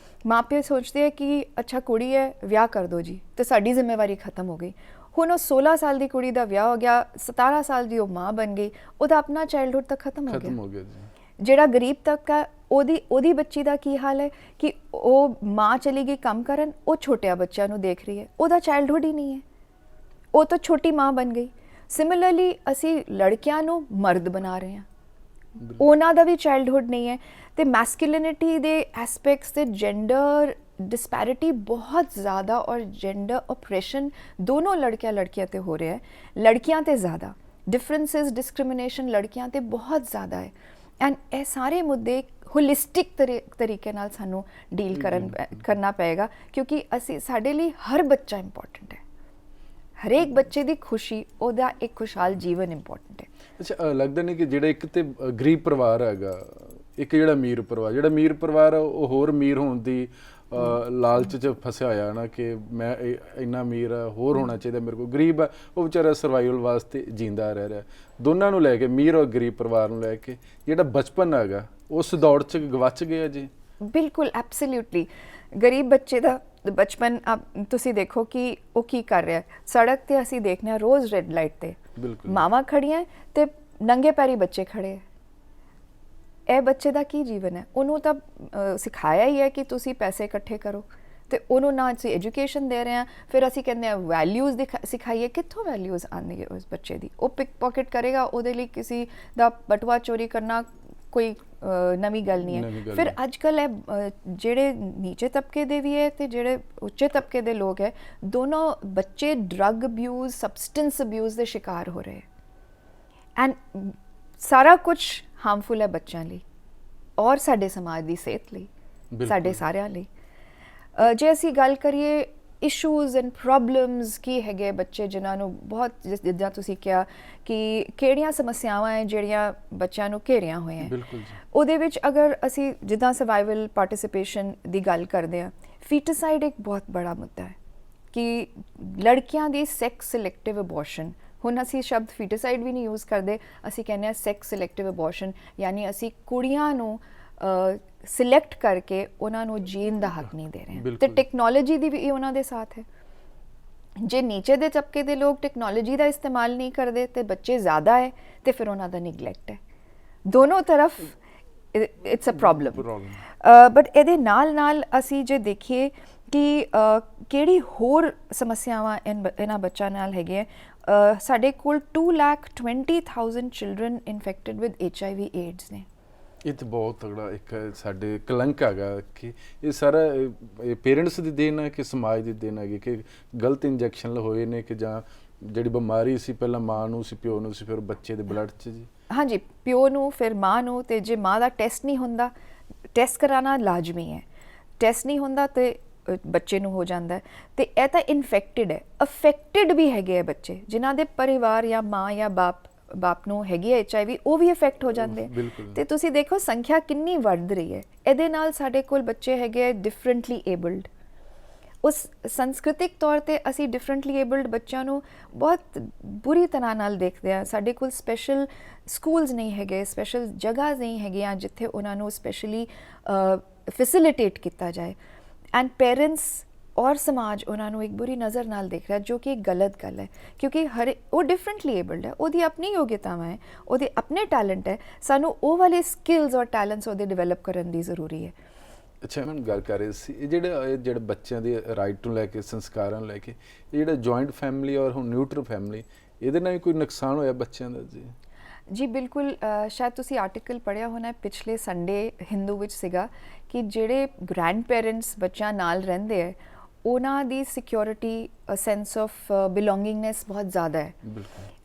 ਮਾਪੇ ਸੋਚਦੇ ਹੈ ਕਿ ਅੱਛਾ ਕੁੜੀ ਹੈ, ਵਿਆਹ ਕਰ ਦਿਓ ਜੀ, ਤੇ ਸਾਡੀ ਜ਼ਿੰਮੇਵਾਰੀ ਖਤਮ ਹੋ ਗਈ। ਹੁਣ ਉਹ 16 ਸਾਲ ਦੀ ਕੁੜੀ ਦਾ ਵਿਆਹ ਹੋ ਗਿਆ, 17 ਸਾਲ ਦੀ ਉਹ ਮਾਂ ਬਣ ਗਈ, ਉਹਦਾ ਆਪਣਾ ਚਾਈਲਡਹੁੱਡ ਤਾਂ ਖਤਮ ਹੋ ਗਿਆ ਜੀ। ਜਿਹੜਾ ਗਰੀਬ ਤਬਕਾ ਉਹਦੀ ਬੱਚੀ ਦਾ ਕੀ ਹਾਲ ਹੈ ਕਿ ਉਹ ਮਾਂ ਚਲੀ ਗਈ ਕੰਮ ਕਰਨ, ਉਹ ਛੋਟਿਆਂ ਬੱਚਿਆਂ ਨੂੰ ਦੇਖ ਰਹੀ ਹੈ, ਉਹਦਾ ਚਾਈਲਡਹੁੱਡ ਹੀ ਨਹੀਂ ਹੈ, ਉਹ ਤਾਂ ਛੋਟੀ ਮਾਂ ਬਣ ਗਈ। ਸਿਮਿਲਰਲੀ ਅਸੀਂ ਲੜਕਿਆਂ ਨੂੰ ਮਰਦ ਬਣਾ ਰਹੇ ਹਾਂ, ਉਹਨਾਂ ਦਾ ਵੀ ਚਾਈਲਡਹੁੱਡ ਨਹੀਂ ਹੈ। ਤੇ ਮੈਸਕੂਲਿਨਿਟੀ ਦੇ ਐਸਪੈਕਟਸ ਤੇ ਜੈਂਡਰ ਡਿਸਪੈਰਿਟੀ ਬਹੁਤ ਜ਼ਿਆਦਾ ਔਰ ਜੈਂਡਰ ਓਪਰੇਸ਼ਨ ਦੋਨੋਂ ਲੜਕਿਆਂ ਤੇ ਹੋ ਰਿਹਾ ਹੈ। ਲੜਕੀਆਂ ਤੇ ਜ਼ਿਆਦਾ ਡਿਫਰੈਂਸਿਸ, ਡਿਸਕ੍ਰਿਮੀਨੇਸ਼ਨ ਲੜਕੀਆਂ ਤੇ ਬਹੁਤ ਜ਼ਿਆਦਾ ਹੈ। ਐਂਡ ਇਹ ਸਾਰੇ ਮੁੱਦੇ ਹੋਲਿਸਟਿਕ ਤਰੀਕੇ ਨਾਲ ਸਾਨੂੰ ਡੀਲ ਕਰਨਾ ਪਏਗਾ ਕਿਉਂਕਿ ਸਾਡੇ ਲਈ ਹਰ ਬੱਚਾ ਇੰਪੋਰਟੈਂਟ ਹੈ। ਹਰੇਕ ਬੱਚੇ ਦੀ ਖੁਸ਼ੀ, ਉਹਦਾ ਇੱਕ ਖੁਸ਼ਹਾਲ ਜੀਵਨ ਇੰਪੋਰਟੈਂਟ ਹੈ। ਅੱਛਾ, ਲੱਗਦਾ ਨਹੀਂ ਕਿ ਜਿਹੜਾ ਇੱਕ ਤੇ ਗਰੀਬ ਪਰਿਵਾਰ ਹੈਗਾ, ਇੱਕ ਜਿਹੜਾ ਅਮੀਰ ਪਰਿਵਾਰ, ਜਿਹੜਾ ਅਮੀਰ ਪਰਿਵਾਰ ਉਹ ਹੋਰ ਅਮੀਰ ਹੋਣ ਦੀ ਲਾਲਚ 'ਚ ਫਸਿਆ ਹੋਇਆ ਨਾ ਕਿ ਮੈਂ ਇੰਨਾ ਅਮੀਰ ਆ, ਹੋਰ ਹੋਣਾ ਚਾਹੀਦਾ ਮੇਰੇ ਕੋਲ, ਗਰੀਬ ਆ ਉਹ ਵਿਚਾਰਾ ਸਰਵਾਈਵਲ ਵਾਸਤੇ ਜਿੰਦਾ ਰਹਿ ਰਿਹਾ। ਦੋਨਾਂ ਨੂੰ ਲੈ ਕੇ, ਅਮੀਰ ਔਰ ਗਰੀਬ ਪਰਿਵਾਰ ਨੂੰ ਲੈ ਕੇ ਜਿਹੜਾ ਬਚਪਨ ਹੈਗਾ ਉਸ ਦੌੜ 'ਚ ਗਵਾਚ ਗਿਆ ਜੀ। ਬਿਲਕੁਲ ਐਬਸੋਲਿਊਟਲੀ। ਗਰੀਬ ਬੱਚੇ ਦਾ ਬਚਪਨ ਤੁਸੀਂ ਦੇਖੋ ਕਿ ਉਹ ਕੀ ਕਰ ਰਿਹਾ। ਸੜਕ ਤੇ ਅਸੀਂ ਦੇਖਦੇ ਹਾਂ ਰੋਜ਼ ਰੈੱਡ ਲਾਈਟ ਤੇ ਮਾਵਾਂ ਖੜੀਆਂ ਤੇ ਨੰਗੇ ਪੈਰੀ ਬੱਚੇ ਖੜੇ। ਇਹ ਬੱਚੇ ਦਾ ਕੀ ਜੀਵਨ ਹੈ? ਉਹਨੂੰ ਤਾਂ ਸਿਖਾਇਆ ਹੀ ਹੈ ਕਿ ਤੁਸੀਂ ਪੈਸੇ ਇਕੱਠੇ ਕਰੋ, ਤੇ ਉਹਨੂੰ ਨਾ ਅਸੀਂ ਐਜੂਕੇਸ਼ਨ ਦੇ ਰਹੇ ਹਾਂ, ਫਿਰ ਅਸੀਂ ਕਹਿੰਦੇ ਹਾਂ ਵੈਲਿਊਜ਼ ਸਿਖਾਈਏ। ਕਿੱਥੋਂ ਵੈਲਿਊਜ਼ ਆਉਂਦੀ ਹੈ ਉਸ ਬੱਚੇ ਦੀ? ਉਹ ਪਿਕ ਪੋਕਟ ਕਰੇਗਾ, ਉਹਦੇ ਲਈ ਕਿਸੇ ਦਾ ਬਟੂਆ ਚੋਰੀ ਕਰਨਾ ਕੋਈ ਨਵੀਂ ਗੱਲ ਨਹੀਂ ਹੈ। ਫਿਰ ਅੱਜ ਕੱਲ੍ਹ ਇਹ ਜਿਹੜੇ ਨੀਚੇ ਤਬਕੇ ਦੇ ਵੀ ਹੈ ਤੇ ਜਿਹੜੇ ਉੱਚੇ ਤਬਕੇ ਦੇ ਲੋਕ ਹੈ, ਦੋਨੋਂ ਬੱਚੇ ਡਰੱਗ ਅਬਿਊਜ਼, ਸਬਸਟੈਂਸ ਅਬਿਊਜ਼ ਦੇ ਸ਼ਿਕਾਰ ਹੋ ਰਹੇ। ਐਂਡ ਸਾਰਾ ਕੁਝ ਹਾਰਮਫੁਲ ਹੈ ਬੱਚਿਆਂ ਲਈ ਔਰ ਸਾਡੇ ਸਮਾਜ ਦੀ ਸਿਹਤ ਲਈ, ਸਾਡੇ ਸਾਰਿਆਂ ਲਈ। ਜੇ ਅਸੀਂ ਗੱਲ ਕਰੀਏ ਇਸ਼ੂਜ਼ ਐਂਡ ਪ੍ਰੋਬਲਮਸ ਕੀ ਹੈਗੇ ਬੱਚੇ ਜਿਨ੍ਹਾਂ ਨੂੰ ਬਹੁਤ, ਜਿੱਦਾਂ ਤੁਸੀਂ ਕਿਹਾ ਕਿ ਕਿਹੜੀਆਂ ਸਮੱਸਿਆਵਾਂ ਹੈ ਜਿਹੜੀਆਂ ਬੱਚਿਆਂ ਨੂੰ ਘੇਰੀਆਂ ਹੋਈਆਂ ਹੈ, ਉਹਦੇ ਵਿੱਚ ਅਗਰ ਅਸੀਂ ਜਿੱਦਾਂ ਸਰਵਾਈਵਲ ਪਾਰਟਿਸਿਪੇਸ਼ਨ ਦੀ ਗੱਲ ਕਰਦੇ ਹਾਂ, ਫੀਟੀਸਾਈਡ ਇੱਕ ਬਹੁਤ ਬੜਾ ਮੁੱਦਾ ਹੈ ਕਿ ਲੜਕੀਆਂ ਦੀ ਸੈਕਸ ਸਿਲੈਕਟਿਵ ਅਬੋਰਸ਼ਨ। ਹੁਣ ਅਸੀਂ ਸ਼ਬਦ ਫੀਟੀਸਾਈਡ ਵੀ ਨਹੀਂ ਯੂਜ਼ ਕਰਦੇ, ਅਸੀਂ ਕਹਿੰਦੇ ਹਾਂ ਸੈਕਸ ਸਿਲੈਕਟਿਵ ਅਬੋਰਸ਼ਨ, ਯਾਨੀ ਅਸੀਂ ਕੁੜੀਆਂ ਨੂੰ ਸਿਲੈਕਟ ਕਰਕੇ ਉਹਨਾਂ ਨੂੰ ਜੀਣ ਦਾ ਹੱਕ ਨਹੀਂ ਦੇ ਰਹੇ। ਤੇ ਟੈਕਨੋਲੋਜੀ ਦੀ ਵੀ ਉਹਨਾਂ ਦੇ ਸਾਥ ਹੈ। ਜੇ ਨੀਚੇ ਦੇ ਤਬਕੇ ਦੇ ਲੋਕ ਟੈਕਨੋਲੋਜੀ ਦਾ ਇਸਤੇਮਾਲ ਨਹੀਂ ਕਰਦੇ ਤੇ ਬੱਚੇ ਜ਼ਿਆਦਾ ਹੈ, ਤੇ ਫਿਰ ਉਹਨਾਂ ਦਾ ਨਿਗਲੈਕਟ ਹੈ। ਦੋਨੋਂ ਤਰਫ ਇਟਸ ਅ ਪ੍ਰੋਬਲਮ। ਬਟ ਇਹਦੇ ਨਾਲ ਨਾਲ ਅਸੀਂ ਜੇ ਦੇਖੀਏ ਕਿ ਕਿਹੜੀ ਹੋਰ ਸਮੱਸਿਆਵਾਂ ਇਹਨਾਂ ਬੱਚਿਆਂ ਨਾਲ ਹੈਗੇ ਹੈ, ਸਾਡੇ ਕੋਲ 2,20,000 children infected with HIV AIDS ਨੇ। ਇਹ ਤਾਂ ਬਹੁਤ ਤਗੜਾ ਇੱਕ ਸਾਡੇ ਕਲੰਕ ਹੈਗਾ ਕਿ ਇਹ ਸਾਰਾ ਪੇਰੈਂਟਸ ਦੀ ਦੇਣ ਹੈ ਕਿ ਸਮਾਜ ਦੀ ਦੇਣ ਹੈਗੀ ਕਿ ਗਲਤ ਇੰਜੈਕਸ਼ਨ ਹੋਏ ਨੇ, ਕਿ ਜਾਂ ਜਿਹੜੀ ਬਿਮਾਰੀ ਸੀ ਪਹਿਲਾਂ ਮਾਂ ਨੂੰ ਸੀ, ਪਿਓ ਨੂੰ ਸੀ, ਫਿਰ ਬੱਚੇ ਦੇ ਬਲੱਡ 'ਚ ਜੀ। ਹਾਂਜੀ, ਪਿਓ ਨੂੰ, ਫਿਰ ਮਾਂ ਨੂੰ। ਤੇ ਜੇ ਮਾਂ ਦਾ ਟੈਸਟ ਨਹੀਂ ਹੁੰਦਾ, ਟੈਸਟ ਕਰਾਉਣਾ ਲਾਜ਼ਮੀ ਹੈ, ਟੈਸਟ ਨਹੀਂ ਹੁੰਦਾ ਤੇ ਬੱਚੇ ਨੂੰ ਹੋ ਜਾਂਦਾ। ਤੇ ਇਹ ਤਾਂ ਇਨਫੈਕਟਡ ਹੈ। ਅਫੈਕਟਡ ਵੀ ਹੈਗੇ ਆ ਬੱਚੇ ਜਿਨ੍ਹਾਂ ਦੇ ਪਰਿਵਾਰ ਜਾਂ ਮਾਂ ਜਾਂ ਬਾਪ ਨੂੰ ਹੈਗੀ ਹੈ HIV, ਉਹ ਵੀ ਇਫੈਕਟ ਹੋ ਜਾਂਦੇ। ਤੇ ਤੁਸੀਂ ਦੇਖੋ ਸੰਖਿਆ ਕਿੰਨੀ ਵੱਧ ਰਹੀ ਹੈ। ਇਹਦੇ ਨਾਲ ਸਾਡੇ ਕੋਲ ਬੱਚੇ ਹੈਗੇ ਡਿਫਰੈਂਟਲੀ ਏਬਲਡ। ਉਸ ਸੰਸਕ੍ਰਿਤਿਕ ਤੌਰ ਤੇ ਅਸੀਂ ਡਿਫਰੈਂਟਲੀ ਏਬਲਡ ਬੱਚਿਆਂ ਨੂੰ ਬਹੁਤ ਬੁਰੀ ਤਰ੍ਹਾਂ ਨਾਲ ਦੇਖਦੇ ਹਾਂ। ਸਾਡੇ ਕੋਲ ਸਪੈਸ਼ਲ ਸਕੂਲਸ ਨਹੀਂ ਹੈਗੇ, ਸਪੈਸ਼ਲ ਜਗ੍ਹਾ ਨਹੀਂ ਹੈਗੀਆਂ ਜਿੱਥੇ ਉਹਨਾਂ ਨੂੰ ਸਪੈਸ਼ਲੀ ਫੈਸਿਲਿਟੇਟ ਕੀਤਾ ਜਾਏ। ਐਂਡ ਪੇਰੈਂਟਸ ਔਰ ਸਮਾਜ ਉਹਨਾਂ ਨੂੰ ਇੱਕ ਬੁਰੀ ਨਜ਼ਰ ਨਾਲ ਦੇਖ ਰਿਹਾ, ਜੋ ਕਿ ਇੱਕ ਗਲਤ ਗੱਲ ਹੈ, ਕਿਉਂਕਿ ਉਹ ਡਿਫਰੈਂਟਲੀ ਏਬਲਡ ਹੈ, ਉਹਦੀ ਆਪਣੀ ਯੋਗਤਾਵਾਂ ਹੈ, ਉਹਦੇ ਆਪਣੇ ਟੈਲੈਂਟ ਹੈ। ਸਾਨੂੰ ਉਹ ਵਾਲੇ ਸਕਿੱਲਸ ਔਰ ਟੈਲੈਂਟਸ ਉਹਦੇ ਡਿਵੈਲਪ ਕਰਨ ਦੀ ਜ਼ਰੂਰੀ ਹੈ। ਅੱਛਾ, ਮੈਂ ਗੱਲ ਕਰ ਰਹੀ ਸੀ ਇਹ ਜਿਹੜੇ ਬੱਚਿਆਂ ਦੇ ਰਾਈਟ ਨੂੰ ਲੈ ਕੇ, ਸੰਸਕਾਰਾਂ ਨੂੰ ਲੈ ਕੇ, ਇਹ ਜਿਹੜਾ ਜੁਆਇੰਟ ਫੈਮਿਲੀ ਔਰ ਹੁਣ ਨਿਊਟਰਲ ਫੈਮਿਲੀ, ਇਹਦੇ ਨਾਲ ਵੀ ਕੋਈ ਨੁਕਸਾਨ ਹੋਇਆ ਬੱਚਿਆਂ ਦਾ ਜੀ? ਜੀ ਬਿਲਕੁਲ। ਸ਼ਾਇਦ ਤੁਸੀਂ ਆਰਟੀਕਲ ਪੜ੍ਹਿਆ ਹੋਣਾ, ਪਿਛਲੇ ਸੰਡੇ ਹਿੰਦੂ ਵਿੱਚ ਸੀਗਾ ਕਿ ਜਿਹੜੇ ਗ੍ਰੈਂਡ ਪੇਰੈਂਟਸ ਬੱਚਿਆਂ ਨਾਲ ਰਹਿੰਦੇ ਹੈ, ਉਹਨਾਂ ਦੀ ਸਿਕਿਉਰਿਟੀ, ਸੈਂਸ ਆਫ ਬਿਲੋਂਗਿੰਗਨੈਸ ਬਹੁਤ ਜ਼ਿਆਦਾ ਹੈ।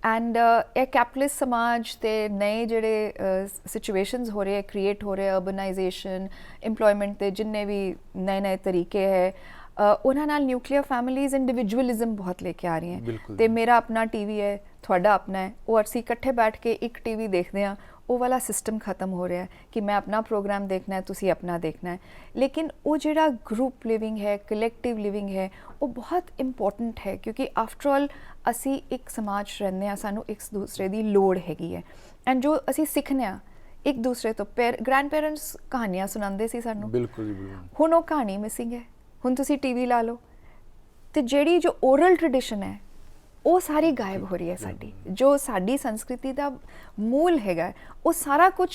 ਐਂਡ ਇਹ ਕੈਪੀਟਲਿਸਟ ਸਮਾਜ ਤੇ ਨਏ ਜਿਹੜੇ ਸਿਚੁਏਸ਼ਨਸ ਹੋ ਰਹੇ, ਕ੍ਰੀਏਟ ਹੋ ਰਹੇ, ਅਰਬਨਾਈਜੇਸ਼ਨ, ਇੰਪਲੋਇਮੈਂਟ ਦੇ ਜਿੰਨੇ ਵੀ ਨਏ ਤਰੀਕੇ ਹੈ, ਉਹਨਾਂ ਨਾਲ ਨਿਊਕਲੀਅਰ ਫੈਮਿਲੀਜ਼ ਇੰਡੀਵਿਜੂਅਲਿਜ਼ਮ ਬਹੁਤ ਲੈ ਕੇ ਆ ਰਹੀਆਂ। ਤੇ ਮੇਰਾ ਆਪਣਾ ਟੀਵੀ ਹੈ, ਤੁਹਾਡਾ ਆਪਣਾ ਹੈ, ਉਹ ਅਸੀਂ ਇਕੱਠੇ ਬੈਠ ਕੇ ਇੱਕ ਟੀਵੀ ਦੇਖਦੇ ਹਾਂ, ਉਹ ਵਾਲਾ ਸਿਸਟਮ ਖਤਮ ਹੋ ਰਿਹਾ ਹੈ ਕਿ ਮੈਂ ਆਪਣਾ ਪ੍ਰੋਗਰਾਮ ਦੇਖਣਾ ਹੈ, ਤੁਸੀਂ ਆਪਣਾ ਦੇਖਣਾ ਹੈ। ਲੇਕਿਨ ਉਹ ਜਿਹੜਾ ਗਰੁੱਪ ਲਿਵਿੰਗ ਹੈ, ਕਲੈਕਟਿਵ ਲਿਵਿੰਗ ਹੈ, ਉਹ ਬਹੁਤ ਇੰਪੋਰਟੈਂਟ ਹੈ, ਕਿਉਂਕਿ ਆਫਟਰ ਆਲ ਅਸੀਂ ਇੱਕ ਸਮਾਜ 'ਚ ਰਹਿੰਦੇ ਹਾਂ, ਸਾਨੂੰ ਇੱਕ ਦੂਸਰੇ ਦੀ ਲੋੜ ਹੈਗੀ ਹੈ। ਐਂਡ ਜੋ ਅਸੀਂ ਸਿੱਖਦੇ ਹਾਂ ਇੱਕ ਦੂਸਰੇ ਤੋਂ, ਗ੍ਰੈਂਡ ਪੇਰੈਂਟਸ ਕਹਾਣੀਆਂ ਸੁਣਾਉਂਦੇ ਸੀ ਸਾਨੂੰ, ਬਿਲਕੁਲ ਜੀ ਬਿਲਕੁਲ, ਹੁਣ ਉਹ ਕਹਾਣੀ ਮਿਸਿੰਗ ਹੈ। ਹੁਣ ਤੁਸੀਂ ਟੀਵੀ ਲਾ ਲਓ ਤੇ ਜਿਹੜੀ ਜੋ ਓਰਲ ਟ੍ਰੈਡੀਸ਼ਨ ਹੈ ਉਹ ਸਾਰੀ ਗਾਇਬ ਹੋ ਰਹੀ ਹੈ। ਸਾਡੀ ਜੋ ਸਾਡੀ ਸੰਸਕ੍ਰਿਤੀ ਦਾ ਮੂਲ ਹੈਗਾ, ਉਹ ਸਾਰਾ ਕੁਝ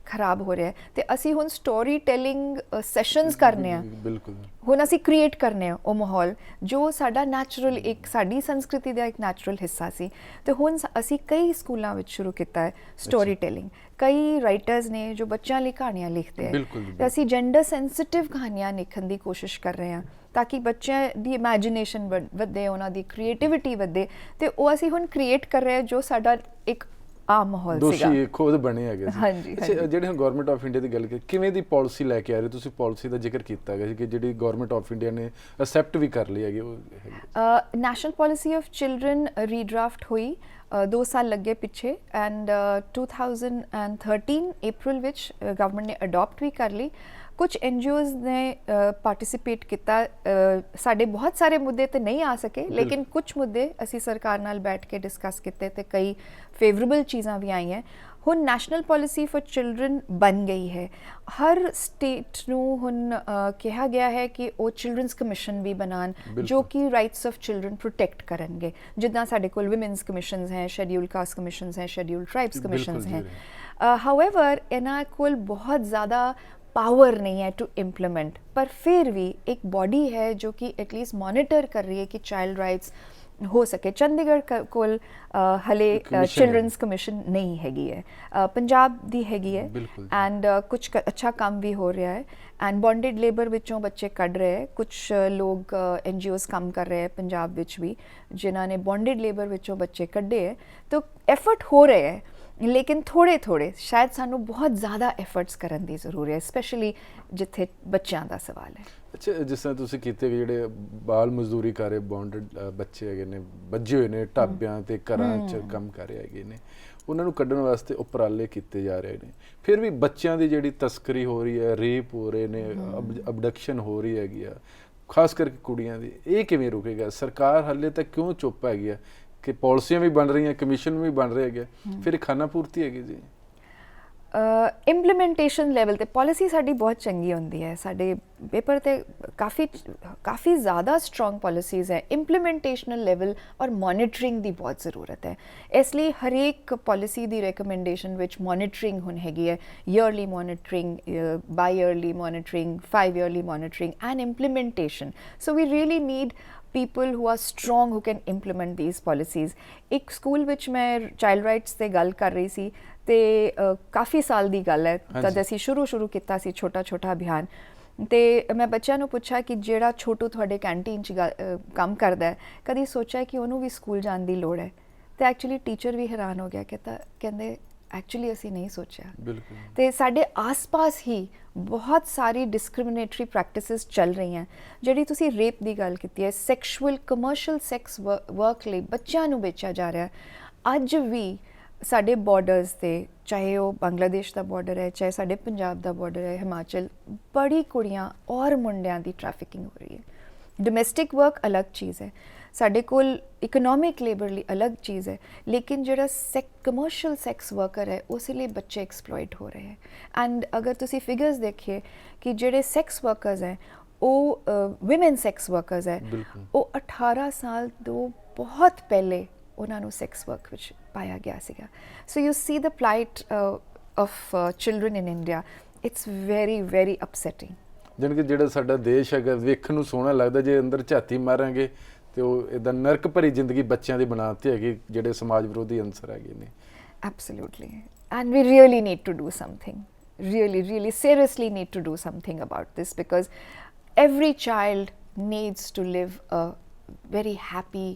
ਖਰਾਬ ਹੋ ਰਿਹਾ ਹੈ। ਤੇ ਅਸੀਂ ਹੁਣ ਸਟੋਰੀ ਟੈਲਿੰਗ ਸੈਸ਼ਨਸ ਕਰਨੇ ਆ, ਬਿਲਕੁਲ ਹੁਣ ਅਸੀਂ ਕ੍ਰੀਏਟ ਕਰਨੇ ਆ ਉਹ ਮਾਹੌਲ ਜੋ ਸਾਡਾ ਨੈਚੁਰਲ, ਇੱਕ ਸਾਡੀ ਸੰਸਕ੍ਰਿਤੀ ਦਾ ਇੱਕ ਨੈਚੁਰਲ ਹਿੱਸਾ ਸੀ। ਤੇ ਹੁਣ ਅਸੀਂ ਕਈ ਸਕੂਲਾਂ ਵਿੱਚ ਸ਼ੁਰੂ ਕੀਤਾ ਹੈ ਸਟੋਰੀ ਟੈਲਿੰਗ। ਕਈ ਰਾਈਟਰਸ ਨੇ ਜੋ ਬੱਚਿਆਂ ਲਈ ਕਹਾਣੀਆਂ ਲਿਖਦੇ ਹੈ, ਤੇ ਅਸੀਂ ਜੈਂਡਰ ਸੈਂਸਿਟਿਵ ਕਹਾਣੀਆਂ ਲਿਖਣ ਦੀ ਕੋਸ਼ਿਸ਼ ਕਰ ਰਹੇ ਹਾਂ ਤਾਂ ਕਿ ਬੱਚਿਆਂ ਦੀ ਇਮੈਜੀਨੇਸ਼ਨ ਵਧੇ, ਉਹਨਾਂ ਦੀ ਕ੍ਰੀਏਟਿਵਿਟੀ ਵਧੇ। ਤੇ ਉਹ ਅਸੀਂ ਹੁਣ ਕ੍ਰੀਏਟ ਕਰ ਰਹੇ ਹਾਂ ਜੋ ਸਾਡਾ ਇੱਕ ਆਮ ਮਾਹੌਲ ਸੀਗਾ, ਦੋਸ਼ੀ ਖੁਦ ਬਣੇ ਹੈਗੇ ਸੀ। ਹਾਂਜੀ, ਜਿਹੜੇ ਹੁਣ ਗਵਰਨਮੈਂਟ ਆਫ ਇੰਡੀਆ ਦੀ ਗੱਲ ਕੀਤੀ, ਕਿਵੇਂ ਦੀ ਪਾਲਿਸੀ ਲੈ ਕੇ ਆ ਰਹੇ ਤੁਸੀਂ? ਪਾਲਿਸੀ ਦਾ ਜ਼ਿਕਰ ਕੀਤਾ ਗਿਆ ਸੀ ਕਿ ਜਿਹੜੀ ਗਵਰਨਮੈਂਟ ਆਫ ਇੰਡੀਆ ਨੇ ਅਸੈਪਟ ਵੀ ਕਰ ਲਈ ਹੈਗੀ, ਉਹ ਨੈਸ਼ਨਲ ਪਾਲਿਸੀ ਆਫ ਚਿਲਡਰਨ ਰੀਡਰਾਫਟ ਹੋਈ 2 ਸਾਲ ਲੱਗੇ ਪਿੱਛੇ। ਐਂਡ 2013 ਅਪ੍ਰੈਲ ਵਿੱਚ ਗਵਰਨਮੈਂਟ ਨੇ ਅਡੋਪਟ ਵੀ ਕਰ ਲਈ। ਕੁਝ ਐਨਜੀਓਜ਼ ਨੇ ਪਾਰਟਿਸਿਪੇਟ ਕੀਤਾ। ਸਾਡੇ ਬਹੁਤ ਸਾਰੇ ਮੁੱਦੇ ਤੇ ਨਹੀਂ ਆ ਸਕੇ, ਲੇਕਿਨ ਕੁਝ ਮੁੱਦੇ ਅਸੀਂ ਸਰਕਾਰ ਨਾਲ ਬੈਠ ਕੇ ਡਿਸਕਸ ਕੀਤੇ ਤੇ ਕਈ ਫੇਵਰੇਬਲ ਚੀਜ਼ਾਂ ਵੀ ਆਈਆਂ। ਹੁਣ ਨੈਸ਼ਨਲ ਪਾਲਿਸੀ ਫॉर ਚਿਲਡਰਨ ਬਣ ਗਈ ਹੈ। ਹਰ ਸਟੇਟ ਨੂੰ ਹੁਣ ਕਿਹਾ ਗਿਆ ਹੈ ਕਿ ਉਹ ਚਿਲਡਰਨਸ ਕਮਿਸ਼ਨ ਵੀ ਬਣਾਉਣ ਜੋ ਕਿ ਰਾਈਟਸ ਆਫ ਚਿਲਡਰਨ ਪ੍ਰੋਟੈਕਟ ਕਰਨਗੇ, ਜਿੱਦਾਂ ਸਾਡੇ ਕੋਲ ਵਿਮਨਸ ਕਮਿਸ਼ਨਸ ਹੈ, ਸ਼ੈਡਿਊਲਡ ਕਾਸਟ ਕਮਿਸ਼ਨਸ ਹੈ, ਸ਼ੈਡਿਊਲਡ ਟ੍ਰਾਈਬਸ ਕਮਿਸ਼ਨਸ ਹੈ। ਹਾਊਐਵਰ ਇਹਨਾਂ ਕੋਲ ਬਹੁਤ ਜ਼ਿਆਦਾ ਪਾवर नहीं है टू इम्प्लीमेंट, पर फिर भी एक बॉडी है जो कि एटलीस्ट मॉनिटर कर रही है कि चाइल्ड राइट्स हो सके। चंडीगढ़ कोल हले चिल्ड्रनस कमिशन नहीं हैगी है, पंजाब दी हैगी है, एंड कुछ अच्छा काम भी हो रहा है। एंड बॉन्डेड लेबर विचों बच्चे कढ़ रहे हैं, कुछ लोग NGOs काम कर रहे हैं पंजाब विच भी जिन्होंने बॉन्डेड लेबर विचों बच्चे कढ़े है। तो एफर्ट हो रहे हैं, लेकिन थोड़े थोड़े शायद सानू बहुत ज़्यादा एफर्ट्स करन दी ज़रूरी है, स्पैशली जिथे बच्चों का सवाल है। अच्छा, जिस तरह तुसीं कीते कि ਜਿਹੜੇ ਬਾਲ ਮਜ਼ਦੂਰੀ ਕਰ ਰਹੇ ਬੌਂਡਡ ਬੱਚੇ ਹੈਗੇ ਨੇ, ਬੱਝੇ ਹੋਏ ਨੇ ਢਾਬਿਆਂ ਤੇ ਘਰਾਂ 'ਚ ਕੰਮ ਕਰ ਰਹੇ ਹੈਗੇ ਨੇ, ਉਹਨਾਂ ਨੂੰ ਕੱਢਣ ਵਾਸਤੇ ਉਪਰਾਲੇ ਕੀਤੇ ਜਾ ਰਹੇ ਨੇ। ਫਿਰ ਵੀ ਬੱਚਿਆਂ ਦੀ ਜਿਹੜੀ ਤਸਕਰੀ ਹੋ ਰਹੀ ਹੈ, ਰੇਪ ਹੋ ਰਹੇ ਨੇ, ਅਬਡਕਸ਼ਨ ਹੋ ਰਹੀ ਹੈਗੀ ਆ, ਖਾਸ ਕਰਕੇ ਕੁੜੀਆਂ ਦੀ, ਇਹ ਕਿਵੇਂ ਰੁਕੇਗਾ? ਸਰਕਾਰ ਹਾਲੇ ਤੱਕ ਕਿਉਂ ਚੁੱਪ ਹੈਗੀ ਆ ਕਿ ਪਾਲਿਸੀਆਂ ਵੀ ਬਣ ਰਹੀਆਂ, ਕਮਿਸ਼ਨ ਵੀ ਬਣ ਰਹੇ ਹੈਗੇ, ਫਿਰ ਖਾਨਾ ਪੂਰਤੀ ਹੈਗੀ ਜੀ? ਇੰਪਲੀਮੈਂਟੇਸ਼ਨ ਲੈਵਲ ਤੇ ਪਾਲਿਸੀ ਸਾਡੀ ਬਹੁਤ ਚੰਗੀ ਹੁੰਦੀ ਹੈ, ਸਾਡੇ ਪੇਪਰ ਤੇ ਕਾਫੀ ਜ਼ਿਆਦਾ ਸਟਰੋਂਗ ਪਾਲਿਸੀਜ਼ ਹੈ। ਇੰਪਲੀਮੈਂਟੇਸ਼ਨਲ ਲੈਵਲ ਔਰ ਮੋਨੀਟਰਿੰਗ ਦੀ ਬਹੁਤ ਜ਼ਰੂਰਤ ਹੈ। ਇਸ ਲਈ ਹਰੇਕ ਪਾਲਿਸੀ ਦੀ ਰეკਮੈਂਡੇਸ਼ਨ ਵਿੱਚ ਮੋਨੀਟਰਿੰਗ ਹੁਣ ਹੈਗੀ ਹੈ, early monitoring, by early monitoring, 5 early monitoring and implementation. So we really need people who are strong who can implement these policies। एक स्कूल विच मैं चाइल्ड राइट्स ते गल कर रही सी ते काफ़ी साल दी गल है, तद असीं शुरू किया सी छोटा अभियान। तो मैं बच्चों को पूछा कि जेड़ा छोटू थोड़े कैंटीन च काम करता है, कभी सोचा है कि उन्होंने भी स्कूल जाने की लोड़ है? तो एक्चुअली टीचर भी हैरान हो गया, कहते एक्चुअली असी नहीं सोचा। तो साढ़े आस पास ही बहुत सारी डिस्क्रिमिनेटरी प्रैक्टिसेस चल रही हैं। जिहड़ी तुसी रेप की गल की है, सैक्शुअल कमर्शियल सैक्स वर्क लिए बच्चों को बेचा जा रहा है। अज भी साढ़े बॉर्डर्स से, चाहे वो बांग्लादेश का बॉर्डर है, चाहे साढ़े पंजाब का बॉर्डर है, हिमाचल, बड़ी कुड़ियाँ और मुंडियां की ट्रैफिकिंग हो रही है। डोमैस्टिक वर्क अलग चीज़ है, साढ़े कोल इकोनॉमिक लेबर लिए अलग चीज़ है, लेकिन जो कमर्शियल सैक्स वर्कर है उस लिए बच्चे एक्सप्लॉयट हो रहे हैं। एंड अगर तुसी फिगर्स देखिए कि जेडे सैक्स वर्कर्स हैं वो विमेन सैक्स वर्कर्स है, वो 18 साल तो बहुत पहले उन्होंने सैक्स वर्क विच पाया गया सीगा। So you see the plight of children in India, it's very very upsetting. ਜਾਣੀ ਕਿ ਜਿਹੜਾ ਸਾਡਾ ਦੇਸ਼ ਹੈਗਾ ਵੇਖਣ ਨੂੰ ਸੋਹਣਾ ਲੱਗਦਾ, ਜੇ ਅੰਦਰ ਝਾਤੀ ਮਾਰਾਂਗੇ ਤੇ ਉਹ ਇਦਾਂ ਨਰਕ ਭਰੀ ਜ਼ਿੰਦਗੀ ਬੱਚਿਆਂ ਦੀ ਬਣਾਤੀ ਹੈਗੀ ਜਿਹੜੇ ਸਮਾਜ ਵਿਰੋਧੀ ਅੰਸਰ ਹੈਗੇ ਨੇ। Absolutely, and we really need to do something, really seriously need to do something about this, because every child needs to live a very happy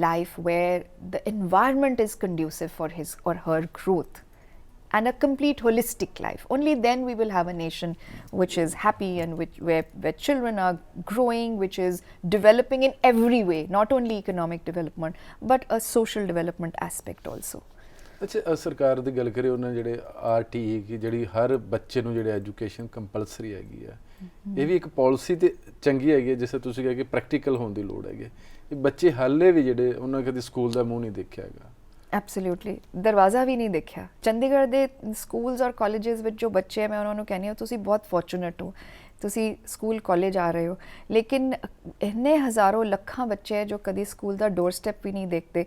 life where the environment is conducive for his or her growth, and a complete holistic life. Only then we will have a nation which is happy and where children are growing, which is developing in every way, not only economic development but a social development aspect also। ਅੱਛਾ, ਸਰਕਾਰ ਦੀ ਗੱਲ ਕਰੇ ਉਹਨਾਂ ਜਿਹੜੇ RTE ਕੀ ਜਿਹੜੀ ਹਰ ਬੱਚੇ ਨੂੰ ਜਿਹੜੇ ਐਜੂਕੇਸ਼ਨ ਕੰਪਲਸਰੀ ਹੈਗੀ ਆ, ਇਹ ਵੀ ਇੱਕ ਪਾਲਿਸੀ ਤੇ ਚੰਗੀ ਹੈਗੀ ਹੈ, ਜਿਸ ਤਰ੍ਹਾਂ ਤੁਸੀਂ ਕਿਹਾ ਕਿ ਪ੍ਰੈਕਟੀਕਲ ਹੋਣ ਦੀ ਲੋੜ ਹੈਗੀ। ਇਹ ਬੱਚੇ ਹਾਲੇ ਵੀ ਜਿਹੜੇ ਉਹਨਾਂ ਕਦੇ ਸਕੂਲ ਦਾ ਮੂੰਹ ਨਹੀਂ ਦੇਖਿਆ ਹੈਗਾ। ਐਬਸੋਲੂਟਲੀ, ਦਰਵਾਜ਼ਾ ਵੀ ਨਹੀਂ ਦੇਖਿਆ। ਚੰਡੀਗੜ੍ਹ ਦੇ ਸਕੂਲਸ ਔਰ ਕਾਲਜਸ ਵਿੱਚ ਜੋ ਬੱਚੇ ਹੈ, ਮੈਂ ਉਹਨਾਂ ਨੂੰ ਕਹਿੰਦੀ ਹਾਂ ਤੁਸੀਂ ਬਹੁਤ ਫੋਰਚੂਨੇਟ ਹੋ, ਤੁਸੀਂ ਸਕੂਲ ਕਾਲਜ ਆ ਰਹੇ ਹੋ, ਲੇਕਿਨ ਇੰਨੇ ਹਜ਼ਾਰੋਂ ਲੱਖਾਂ ਬੱਚੇ ਹੈ ਜੋ ਕਦੀ ਸਕੂਲ ਦਾ ਡੋਰ ਸਟੈਪ ਵੀ ਨਹੀਂ ਦੇਖਦੇ।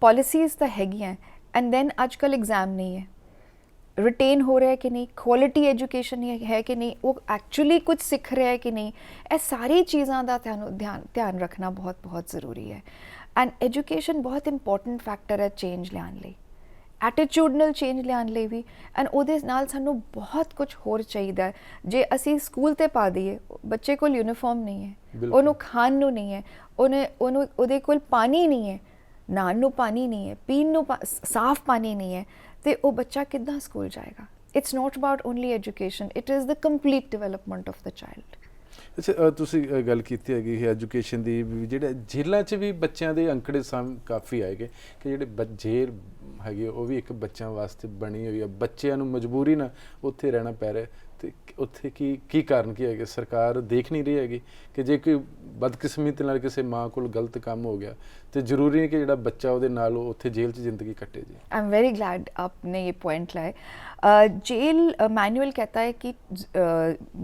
ਪੋਲਿਸੀਜ਼ ਤਾਂ ਹੈਗੀਆਂ, ਐਂਡ ਦੈਨ ਅੱਜ ਕੱਲ੍ਹ ਐਗਜ਼ਾਮ ਨਹੀਂ ਹੈ, रिटेन हो रहा है कि नहीं, क्वालिटी एजुकेशन है कि नहीं, वो एक्चुअली कुछ सीख रहा है कि नहीं, ये सारी चीज़ों का ध्यान रखना बहुत बहुत ज़रूरी है। एंड एजुकेशन बहुत इंपॉर्टेंट फैक्टर है चेंज लियान लई, एटीट्यूडनल चेंज लियान लई भी। एंड उहदे नाल सानू बहुत कुछ होर चाहिए। जे असी स्कूल ते पा दईए, बच्चे कोल यूनीफॉर्म नहीं है, उन्होंने खाण नूं नहीं है, उन्हें उहदे कोल पानी नहीं है, नहाण नूं पानी नहीं है, पीण नूं साफ पानी नहीं है, तो वो बच्चा किद्दां स्कूल जाएगा? It's not about only education, it is the complete development of the child. ਅੱਛਾ, ਤੁਸੀਂ ਗੱਲ ਕੀਤੀ ਹੈਗੀ ਐਜੂਕੇਸ਼ਨ ਦੀ, ਜਿਹੜੇ ਜੇਲ੍ਹਾਂ 'ਚ ਵੀ ਬੱਚਿਆਂ ਦੇ ਅੰਕੜੇ ਕਾਫੀ ਆਏਗੇ ਕਿ ਜਿਹੜੇ ਜੇਲ੍ਹ ਹੈਗੇ ਉਹ ਵੀ ਇੱਕ ਬੱਚਿਆਂ ਵਾਸਤੇ ਬਣੀ ਹੋਈ ਹੈ, ਬੱਚਿਆਂ ਨੂੰ ਮਜਬੂਰੀ ਨਾਲ ਉੱਥੇ ਰਹਿਣਾ ਪੈ ਰਿਹਾ। ਤੇ ਉੱਥੇ ਕੀ ਕਾਰਨ ਕੀ ਹੈਗੇ? ਸਰਕਾਰ ਦੇਖ ਨਹੀਂ ਰਹੀ ਹੈਗੀ ਕਿ ਜੇ ਕੋਈ ਬਦਕਿਸਮਤੀ ਨਾਲ ਕਿਸੇ ਮਾਂ ਕੋਲ ਗਲਤ ਕੰਮ ਹੋ ਗਿਆ ਤੇ ਜ਼ਰੂਰੀ ਹੈ ਕਿ ਜਿਹੜਾ ਬੱਚਾ ਉਹਦੇ ਨਾਲ ਉਹ ਉੱਥੇ ਜੇਲ੍ਹ 'ਚ ਜ਼ਿੰਦਗੀ ਕੱटे जी? आई एम वेरी ग्लैड आपने ये पॉइंट लाए। जेल मैनुअल कहता है कि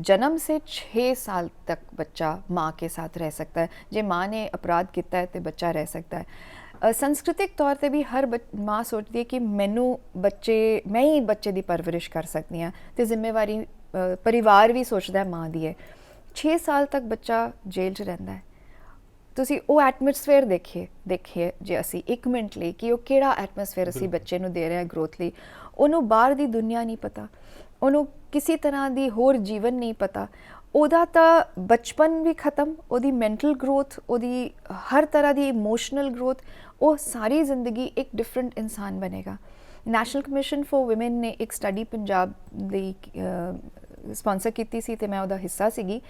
जन्म से 6 साल तक बच्चा माँ के साथ रह सकता है। जे माँ ने अपराध किया है तो बच्चा रह सकता है। संस्कृतिक तौर पर भी हर माँ सोचती है कि मैनू बच्चे मैं ही बच्चे की परवरिश कर सकती हाँ, तो जिम्मेवारी परिवार भी सोचता है माँ दी है। 6 साल तक बच्चा जेल च रहिंदा है। ਤੁਸੀਂ ਉਹ ਐਟਮੋਸਫੇਅਰ ਦੇਖੀਏ ਜੇ ਅਸੀਂ 1 ਮਿੰਟ ਲਈ ਕਿ ਉਹ ਕਿਹੜਾ ਐਟਮੋਸਫੇਅਰ ਅਸੀਂ ਬੱਚੇ ਨੂੰ ਦੇ ਰਹੇ ਹਾਂ ਗਰੋਥ ਲਈ। ਉਹਨੂੰ ਬਾਹਰ ਦੀ ਦੁਨੀਆ ਨਹੀਂ ਪਤਾ, ਉਹਨੂੰ ਕਿਸੇ ਤਰ੍ਹਾਂ ਦੀ ਹੋਰ ਜੀਵਨ ਨਹੀਂ ਪਤਾ। ਉਹਦਾ ਤਾਂ ਬਚਪਨ ਵੀ ਖਤਮ, ਉਹਦੀ ਮੈਂਟਲ ਗਰੋਥ, ਉਹਦੀ ਹਰ ਤਰ੍ਹਾਂ ਦੀ ਇਮੋਸ਼ਨਲ ਗਰੋਥ, ਉਹ ਸਾਰੀ ਜ਼ਿੰਦਗੀ ਇੱਕ ਡਿਫਰੈਂਟ ਇਨਸਾਨ ਬਣੇਗਾ। ਨੈਸ਼ਨਲ ਕਮਿਸ਼ਨ ਫॉर ਵੂਮਨ ਨੇ ਇੱਕ ਸਟੱਡੀ ਪੰਜਾਬ ਦੀ ਸਪਾਂਸਰ ਕੀਤੀ ਸੀ ਤੇ ਮੈਂ ਉਹਦਾ ਹਿੱਸਾ ਸੀਗੀ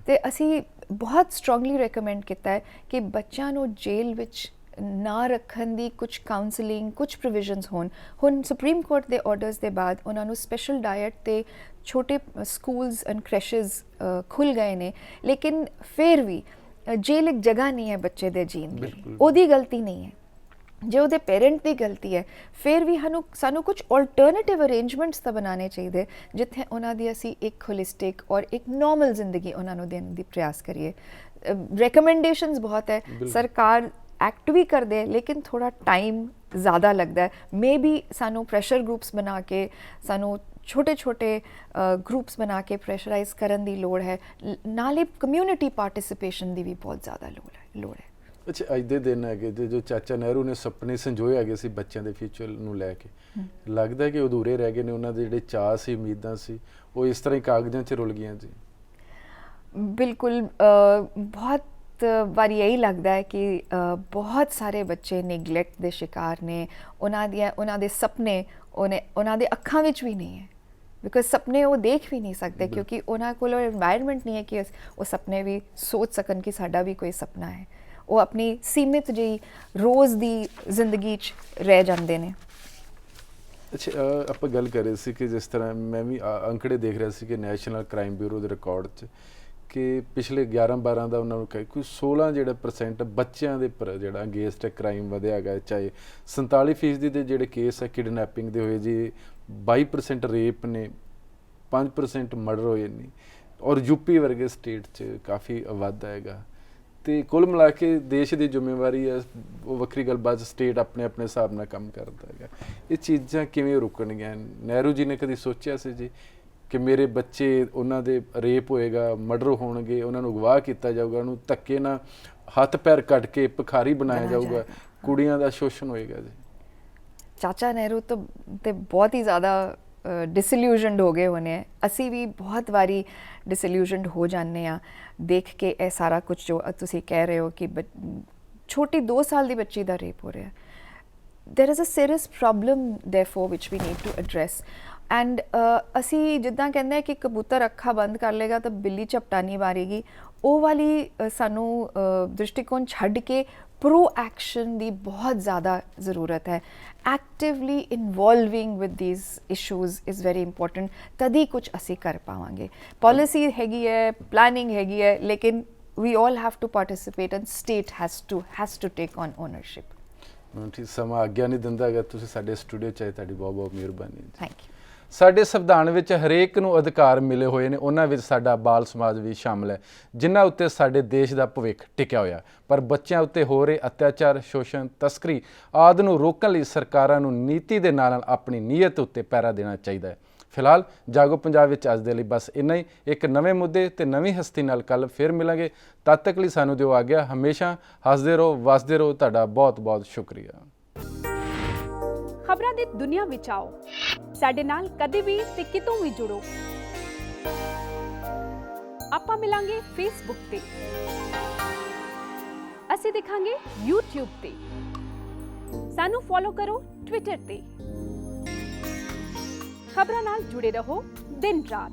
ਤੇ ਅਸੀਂ ਬਹੁਤ ਸਟਰੋਂਗਲੀ ਰეკਮੈਂਡ ਕੀਤਾ ਹੈ ਕਿ ਬੱਚਿਆਂ ਨੂੰ ਜੇਲ੍ਹ ਵਿੱਚ ਨਾ ਰੱਖਣ ਦੀ ਕੁਝ ਕਾਉਂਸਲਿੰਗ, ਕੁਝ ਪ੍ਰੋਵੀਜ਼ਨਸ ਹੋਣ। ਹੁਣ ਸੁਪਰੀਮ ਕੋਰਟ ਦੇ ਆਰਡਰਸ ਦੇ ਬਾਅਦ ਉਹਨਾਂ ਨੂੰ ਸਪੈਸ਼ਲ ਡਾਇਟ ਤੇ ਛੋਟੇ ਸਕੂਲਸ ਐਂਡ ਕ੍ਰੈਸ਼ਿਸ ਖੁੱਲ੍ਹ ਗਏ ਨੇ, ਲੇਕਿਨ ਫਿਰ ਵੀ ਜੇਲ੍ਹ ਇੱਕ ਜਗ੍ਹਾ ਨਹੀਂ ਹੈ ਬੱਚੇ ਦੇ ਜੀਣ ਲਈ। ਉਹਦੀ ਗਲਤੀ ਨਹੀਂ ਹੈ, ਜੇ ਉਹਦੇ ਪੇਰੈਂਟ ਦੀ ਗਲਤੀ ਹੈ। ਫਿਰ ਵੀ ਸਾਨੂੰ ਕੁਝ ਆਲਟਰਨੇਟਿਵ ਅਰੇਂਜਮੈਂਟਸ ਤਾਂ ਬਣਾਉਣੇ ਚਾਹੀਦੇ ਜਿੱਥੇ ਉਹਨਾਂ ਦੀ ਅਸੀਂ ਇੱਕ ਹੋਲਿਸਟਿਕ ਔਰ ਇੱਕ ਨੋਰਮਲ ਜ਼ਿੰਦਗੀ ਉਹਨਾਂ ਨੂੰ ਦੇਣ ਦੀ ਪ੍ਰयास ਕਰੀਏ। ਰეკਮੈਂਡੇਸ਼ਨਸ ਬਹੁਤ ਹੈ, ਸਰਕਾਰ ਐਕਟ ਵੀ ਕਰਦੇ, ਲੇਕਿਨ ਥੋੜਾ ਟਾਈਮ ਜ਼ਿਆਦਾ ਲੱਗਦਾ ਹੈ। ਮੇਬੀ ਸਾਨੂੰ ਪ੍ਰੈਸ਼ਰ ਗਰੁੱਪਸ ਬਣਾ ਕੇ, ਸਾਨੂੰ ਛੋਟੇ ਗਰੁੱਪਸ ਬਣਾ ਕੇ ਪ੍ਰੈਸ਼ਰਾਈਜ਼ ਕਰਨ ਦੀ ਲੋੜ ਹੈ। ਨਾਲੇ ਕਮਿਊਨਿਟੀ ਪਾਰਟਿਸਿਪੇਸ਼ਨ ਦੀ ਵੀ ਬਹੁਤ ਜ਼ਿਆਦਾ ਲੋੜ ਹੈ। ਅੱਛਾ, ਅੱਜ ਦੇ ਦਿਨ ਹੈਗੇ ਜੋ ਚਾਚਾ ਨਹਿਰੂ ਨੇ ਸੁਪਨੇ ਸੰਜੋਏ ਹੈਗੇ ਸੀ ਬੱਚਿਆਂ ਦੇ ਫਿਊਚਰ ਨੂੰ ਲੈ ਕੇ, ਲੱਗਦਾ ਕਿ ਅਧੂਰੇ ਰਹਿ ਗਏ ਨੇ? ਉਹਨਾਂ ਦੇ ਜਿਹੜੇ ਚਾਅ ਸੀ, ਉਮੀਦਾਂ ਸੀ, ਉਹ ਇਸ ਤਰ੍ਹਾਂ ਹੀ ਕਾਗਜ਼ਾਂ 'ਚ ਰੁਲ ਗਈਆਂ ਜੀ? ਬਿਲਕੁਲ, ਬਹੁਤ ਵਾਰੀ ਇਹੀ ਲੱਗਦਾ ਹੈ ਕਿ ਬਹੁਤ ਸਾਰੇ ਬੱਚੇ ਨੈਗਲੈਕਟ ਦੇ ਸ਼ਿਕਾਰ ਨੇ। ਉਹਨਾਂ ਦੇ ਸੁਪਨੇ ਉਹਨਾਂ ਦੇ ਅੱਖਾਂ ਵਿੱਚ ਵੀ ਨਹੀਂ ਹੈ, ਬਿਕੋਜ਼ ਸੁਪਨੇ ਉਹ ਦੇਖ ਵੀ ਨਹੀਂ ਸਕਦੇ ਕਿਉਂਕਿ ਉਹਨਾਂ ਕੋਲ এনवायरमेंट ਨਹੀਂ ਹੈ ਕਿ ਉਹ ਸੁਪਨੇ ਵੀ ਸੋਚ ਸਕਣ ਕਿ ਸਾਡਾ ਵੀ ਕੋਈ ਸੁਪਨਾ ਹੈ। ਉਹ ਆਪਣੀ ਸੀਮਿਤ ਜਿਹੀ ਰੋਜ਼ ਦੀ ਜ਼ਿੰਦਗੀ 'ਚ ਰਹਿ ਜਾਂਦੇ ਨੇ। ਅੱਛਾ, ਆਪਾਂ ਗੱਲ ਕਰ ਰਹੇ ਸੀ ਕਿ ਜਿਸ ਤਰ੍ਹਾਂ ਮੈਂ ਵੀ ਅੰਕੜੇ ਦੇਖ ਰਿਹਾ ਸੀ ਕਿ ਨੈਸ਼ਨਲ ਕ੍ਰਾਈਮ ਬਿਊਰੋ ਦੇ ਰਿਕਾਰਡ 'ਚ ਕਿ ਪਿਛਲੇ 11-12 ਦਾ ਉਹਨਾਂ ਨੂੰ ਕੋਈ 16% ਬੱਚਿਆਂ ਦੇ ਪਰ ਜਿਹੜਾ ਅਗੇਂਸਟ ਕ੍ਰਾਈਮ ਵਧਿਆ ਹੈਗਾ। ਚਾਹੇ 47% ਦੇ ਜਿਹੜੇ ਕੇਸ ਹੈ ਕਿਡਨੈਪਿੰਗ ਦੇ ਹੋਏ ਜੀ, 22% ਰੇਪ ਨੇ, 5% ਮਰਡਰ ਹੋਏ ਨੇ, ਔਰ ਯੂਪੀ ਵਰਗੇ ਸਟੇਟ 'ਚ ਕਾਫੀ ਵਾਧਾ ਹੈਗਾ। ਤੇ ਕੁੱਲ ਮਿਲਾ ਕੇ ਦੇਸ਼ ਦੀ ਜ਼ਿੰਮੇਵਾਰੀ ਹੈ, ਉਹ ਵੱਖਰੀ ਗੱਲ, ਬਾਅਦ ਸਟੇਟ ਆਪਣੇ ਹਿਸਾਬ ਨਾਲ ਕੰਮ ਕਰਦਾ ਹੈਗਾ। ਇਹ ਚੀਜ਼ਾਂ ਕਿਵੇਂ ਰੁਕਣਗੀਆਂ? ਨਹਿਰੂ ਜੀ ਨੇ ਕਦੀ ਸੋਚਿਆ ਸੀ ਜੀ ਕਿ ਮੇਰੇ ਬੱਚੇ, ਉਹਨਾਂ ਦੇ ਰੇਪ ਹੋਏਗਾ, ਮਰਡਰ ਹੋਣਗੇ, ਉਹਨਾਂ ਨੂੰ ਅਗਵਾ ਕੀਤਾ ਜਾਊਗਾ, ਉਹਨੂੰ ਧੱਕੇ ਨਾਲ ਹੱਥ ਪੈਰ ਕੱਟ ਕੇ ਭਿਖਾਰੀ ਬਣਾਇਆ ਜਾਊਗਾ, ਕੁੜੀਆਂ ਦਾ ਸ਼ੋਸ਼ਣ ਹੋਏਗਾ ਜੀ? ਚਾਚਾ ਨਹਿਰੂ ਤੇ ਬਹੁਤ ਹੀ ਜ਼ਿਆਦਾ ਡਿਸਇਲੂਜ਼ਨਡ ਹੋ ਗਏ ਹੋਣੇ। ਅਸੀਂ ਵੀ ਬਹੁਤ ਵਾਰੀ ਡਿਸਇਲੂਜ਼ਨਡ ਹੋ ਜਾਂਦੇ ਹਾਂ ਦੇਖ ਕੇ ਇਹ ਸਾਰਾ ਕੁਝ ਜੋ ਤੁਸੀਂ ਕਹਿ ਰਹੇ ਹੋ ਕਿ ਛੋਟੀ 2 ਸਾਲ ਦੀ ਬੱਚੀ ਦਾ ਰੇਪ ਹੋ ਰਿਹਾ। there is a serious problem therefore which we need to address and ਅਸੀਂ ਜਿੱਦਾਂ ਕਹਿੰਦੇ ਹਾਂ ਕਿ ਕਬੂਤਰ ਅੱਖਾਂ ਬੰਦ ਕਰ ਲੇਗਾ ਤਾਂ ਬਿੱਲੀ ਝਪਟਾ ਨਹੀਂ ਮਾਰੇਗੀ, ਉਹ ਵਾਲੀ ਸਾਨੂੰ ਦ੍ਰਿਸ਼ਟੀਕੋਣ ਛੱਡ ਕੇ ਪ੍ਰੋ ਐਕਸ਼ਨ ਦੀ ਬਹੁਤ ਜ਼ਿਆਦਾ ਜ਼ਰੂਰਤ ਹੈ। Actively involving with these issues is very important. ਤਦ ਹੀ ਕੁਝ ਅਸੀਂ ਕਰ ਪਾਵਾਂਗੇ। ਪਾਲਿਸੀ ਹੈਗੀ ਹੈ, ਪਲੈਨਿੰਗ ਹੈਗੀ ਹੈ, ਲੇਕਿਨ we all have to participate and state has to take on ownership. ਠੀਕ, ਸਮਾਂ ਆਗਿਆ ਨਹੀਂ ਦਿੰਦਾ ਹੈਗਾ। ਤੁਸੀਂ ਸਾਡੇ ਸਟੂਡੀਓ 'ਚ ਆਏ, ਤੁਹਾਡੀ ਬਹੁਤ ਬਹੁਤ ਮਿਹਰਬਾਨੀ। Thank you. ਸਾਡੇ ਸੰਵਿਧਾਨ ਵਿੱਚ ਹਰੇਕ ਨੂੰ ਅਧਿਕਾਰ ਮਿਲੇ ਹੋਏ ਨੇ, ਉਹਨਾਂ ਵਿੱਚ ਸਾਡਾ ਬਾਲ ਸਮਾਜ ਵੀ ਸ਼ਾਮਲ ਹੈ ਜਿਨ੍ਹਾਂ ਉੱਤੇ ਸਾਡੇ ਦੇਸ਼ ਦਾ ਭਵਿੱਖ ਟਿਕਿਆ ਹੋਇਆ। ਪਰ ਬੱਚਿਆਂ ਉੱਤੇ ਹੋ ਰਹੇ ਅਤਿਆਚਾਰ, ਸ਼ੋਸ਼ਣ, ਤਸਕਰੀ ਆਦਿ ਨੂੰ ਰੋਕਣ ਲਈ ਸਰਕਾਰਾਂ ਨੂੰ ਨੀਤੀ ਦੇ ਨਾਲ ਆਪਣੀ ਨੀਅਤ ਉੱਤੇ ਪਹਿਰਾ ਦੇਣਾ ਚਾਹੀਦਾ ਹੈ। ਫਿਲਹਾਲ ਜਾਗੋ ਪੰਜਾਬ ਵਿੱਚ ਅੱਜ ਦੇ ਲਈ ਬਸ ਇੰਨਾ ਹੀ। ਇੱਕ ਨਵੇਂ ਮੁੱਦੇ ਤੇ ਨਵੀਂ ਹਸਤੀ ਨਾਲ ਕੱਲ੍ਹ ਫਿਰ ਮਿਲਾਂਗੇ। ਤਦ ਤੱਕ ਲਈ ਸਾਨੂੰ ਦਿਓ ਆਗਿਆ। ਹਮੇਸ਼ਾ ਹੱਸਦੇ ਰਹੋ, ਵਸਦੇ ਰਹੋ। ਤੁਹਾਡਾ ਬਹੁਤ ਬਹੁਤ ਸ਼ੁਕਰੀਆ। ਖਬਰਾਂ ਦੀ ਦੁਨੀਆ ਵਿੱਚ ਆਓ, ਸਾਡੇ ਨਾਲ ਕਦੇ ਵੀ ਤੇ ਕਿਤੋਂ ਵੀ ਜੁੜੋ। ਆਪਾਂ ਮਿਲਾਂਗੇ ਫੇਸਬੁੱਕ ਤੇ, ਅਸੀਂ ਦਿਖਾਂਗੇ YouTube ਤੇ, ਸਾਨੂੰ ਫੋਲੋ ਕਰੋ ਟਵਿੱਟਰ ਤੇ। ਖਬਰਾਂ ਨਾਲ ਜੁੜੇ ਰਹੋ ਦਿਨ ਰਾਤ।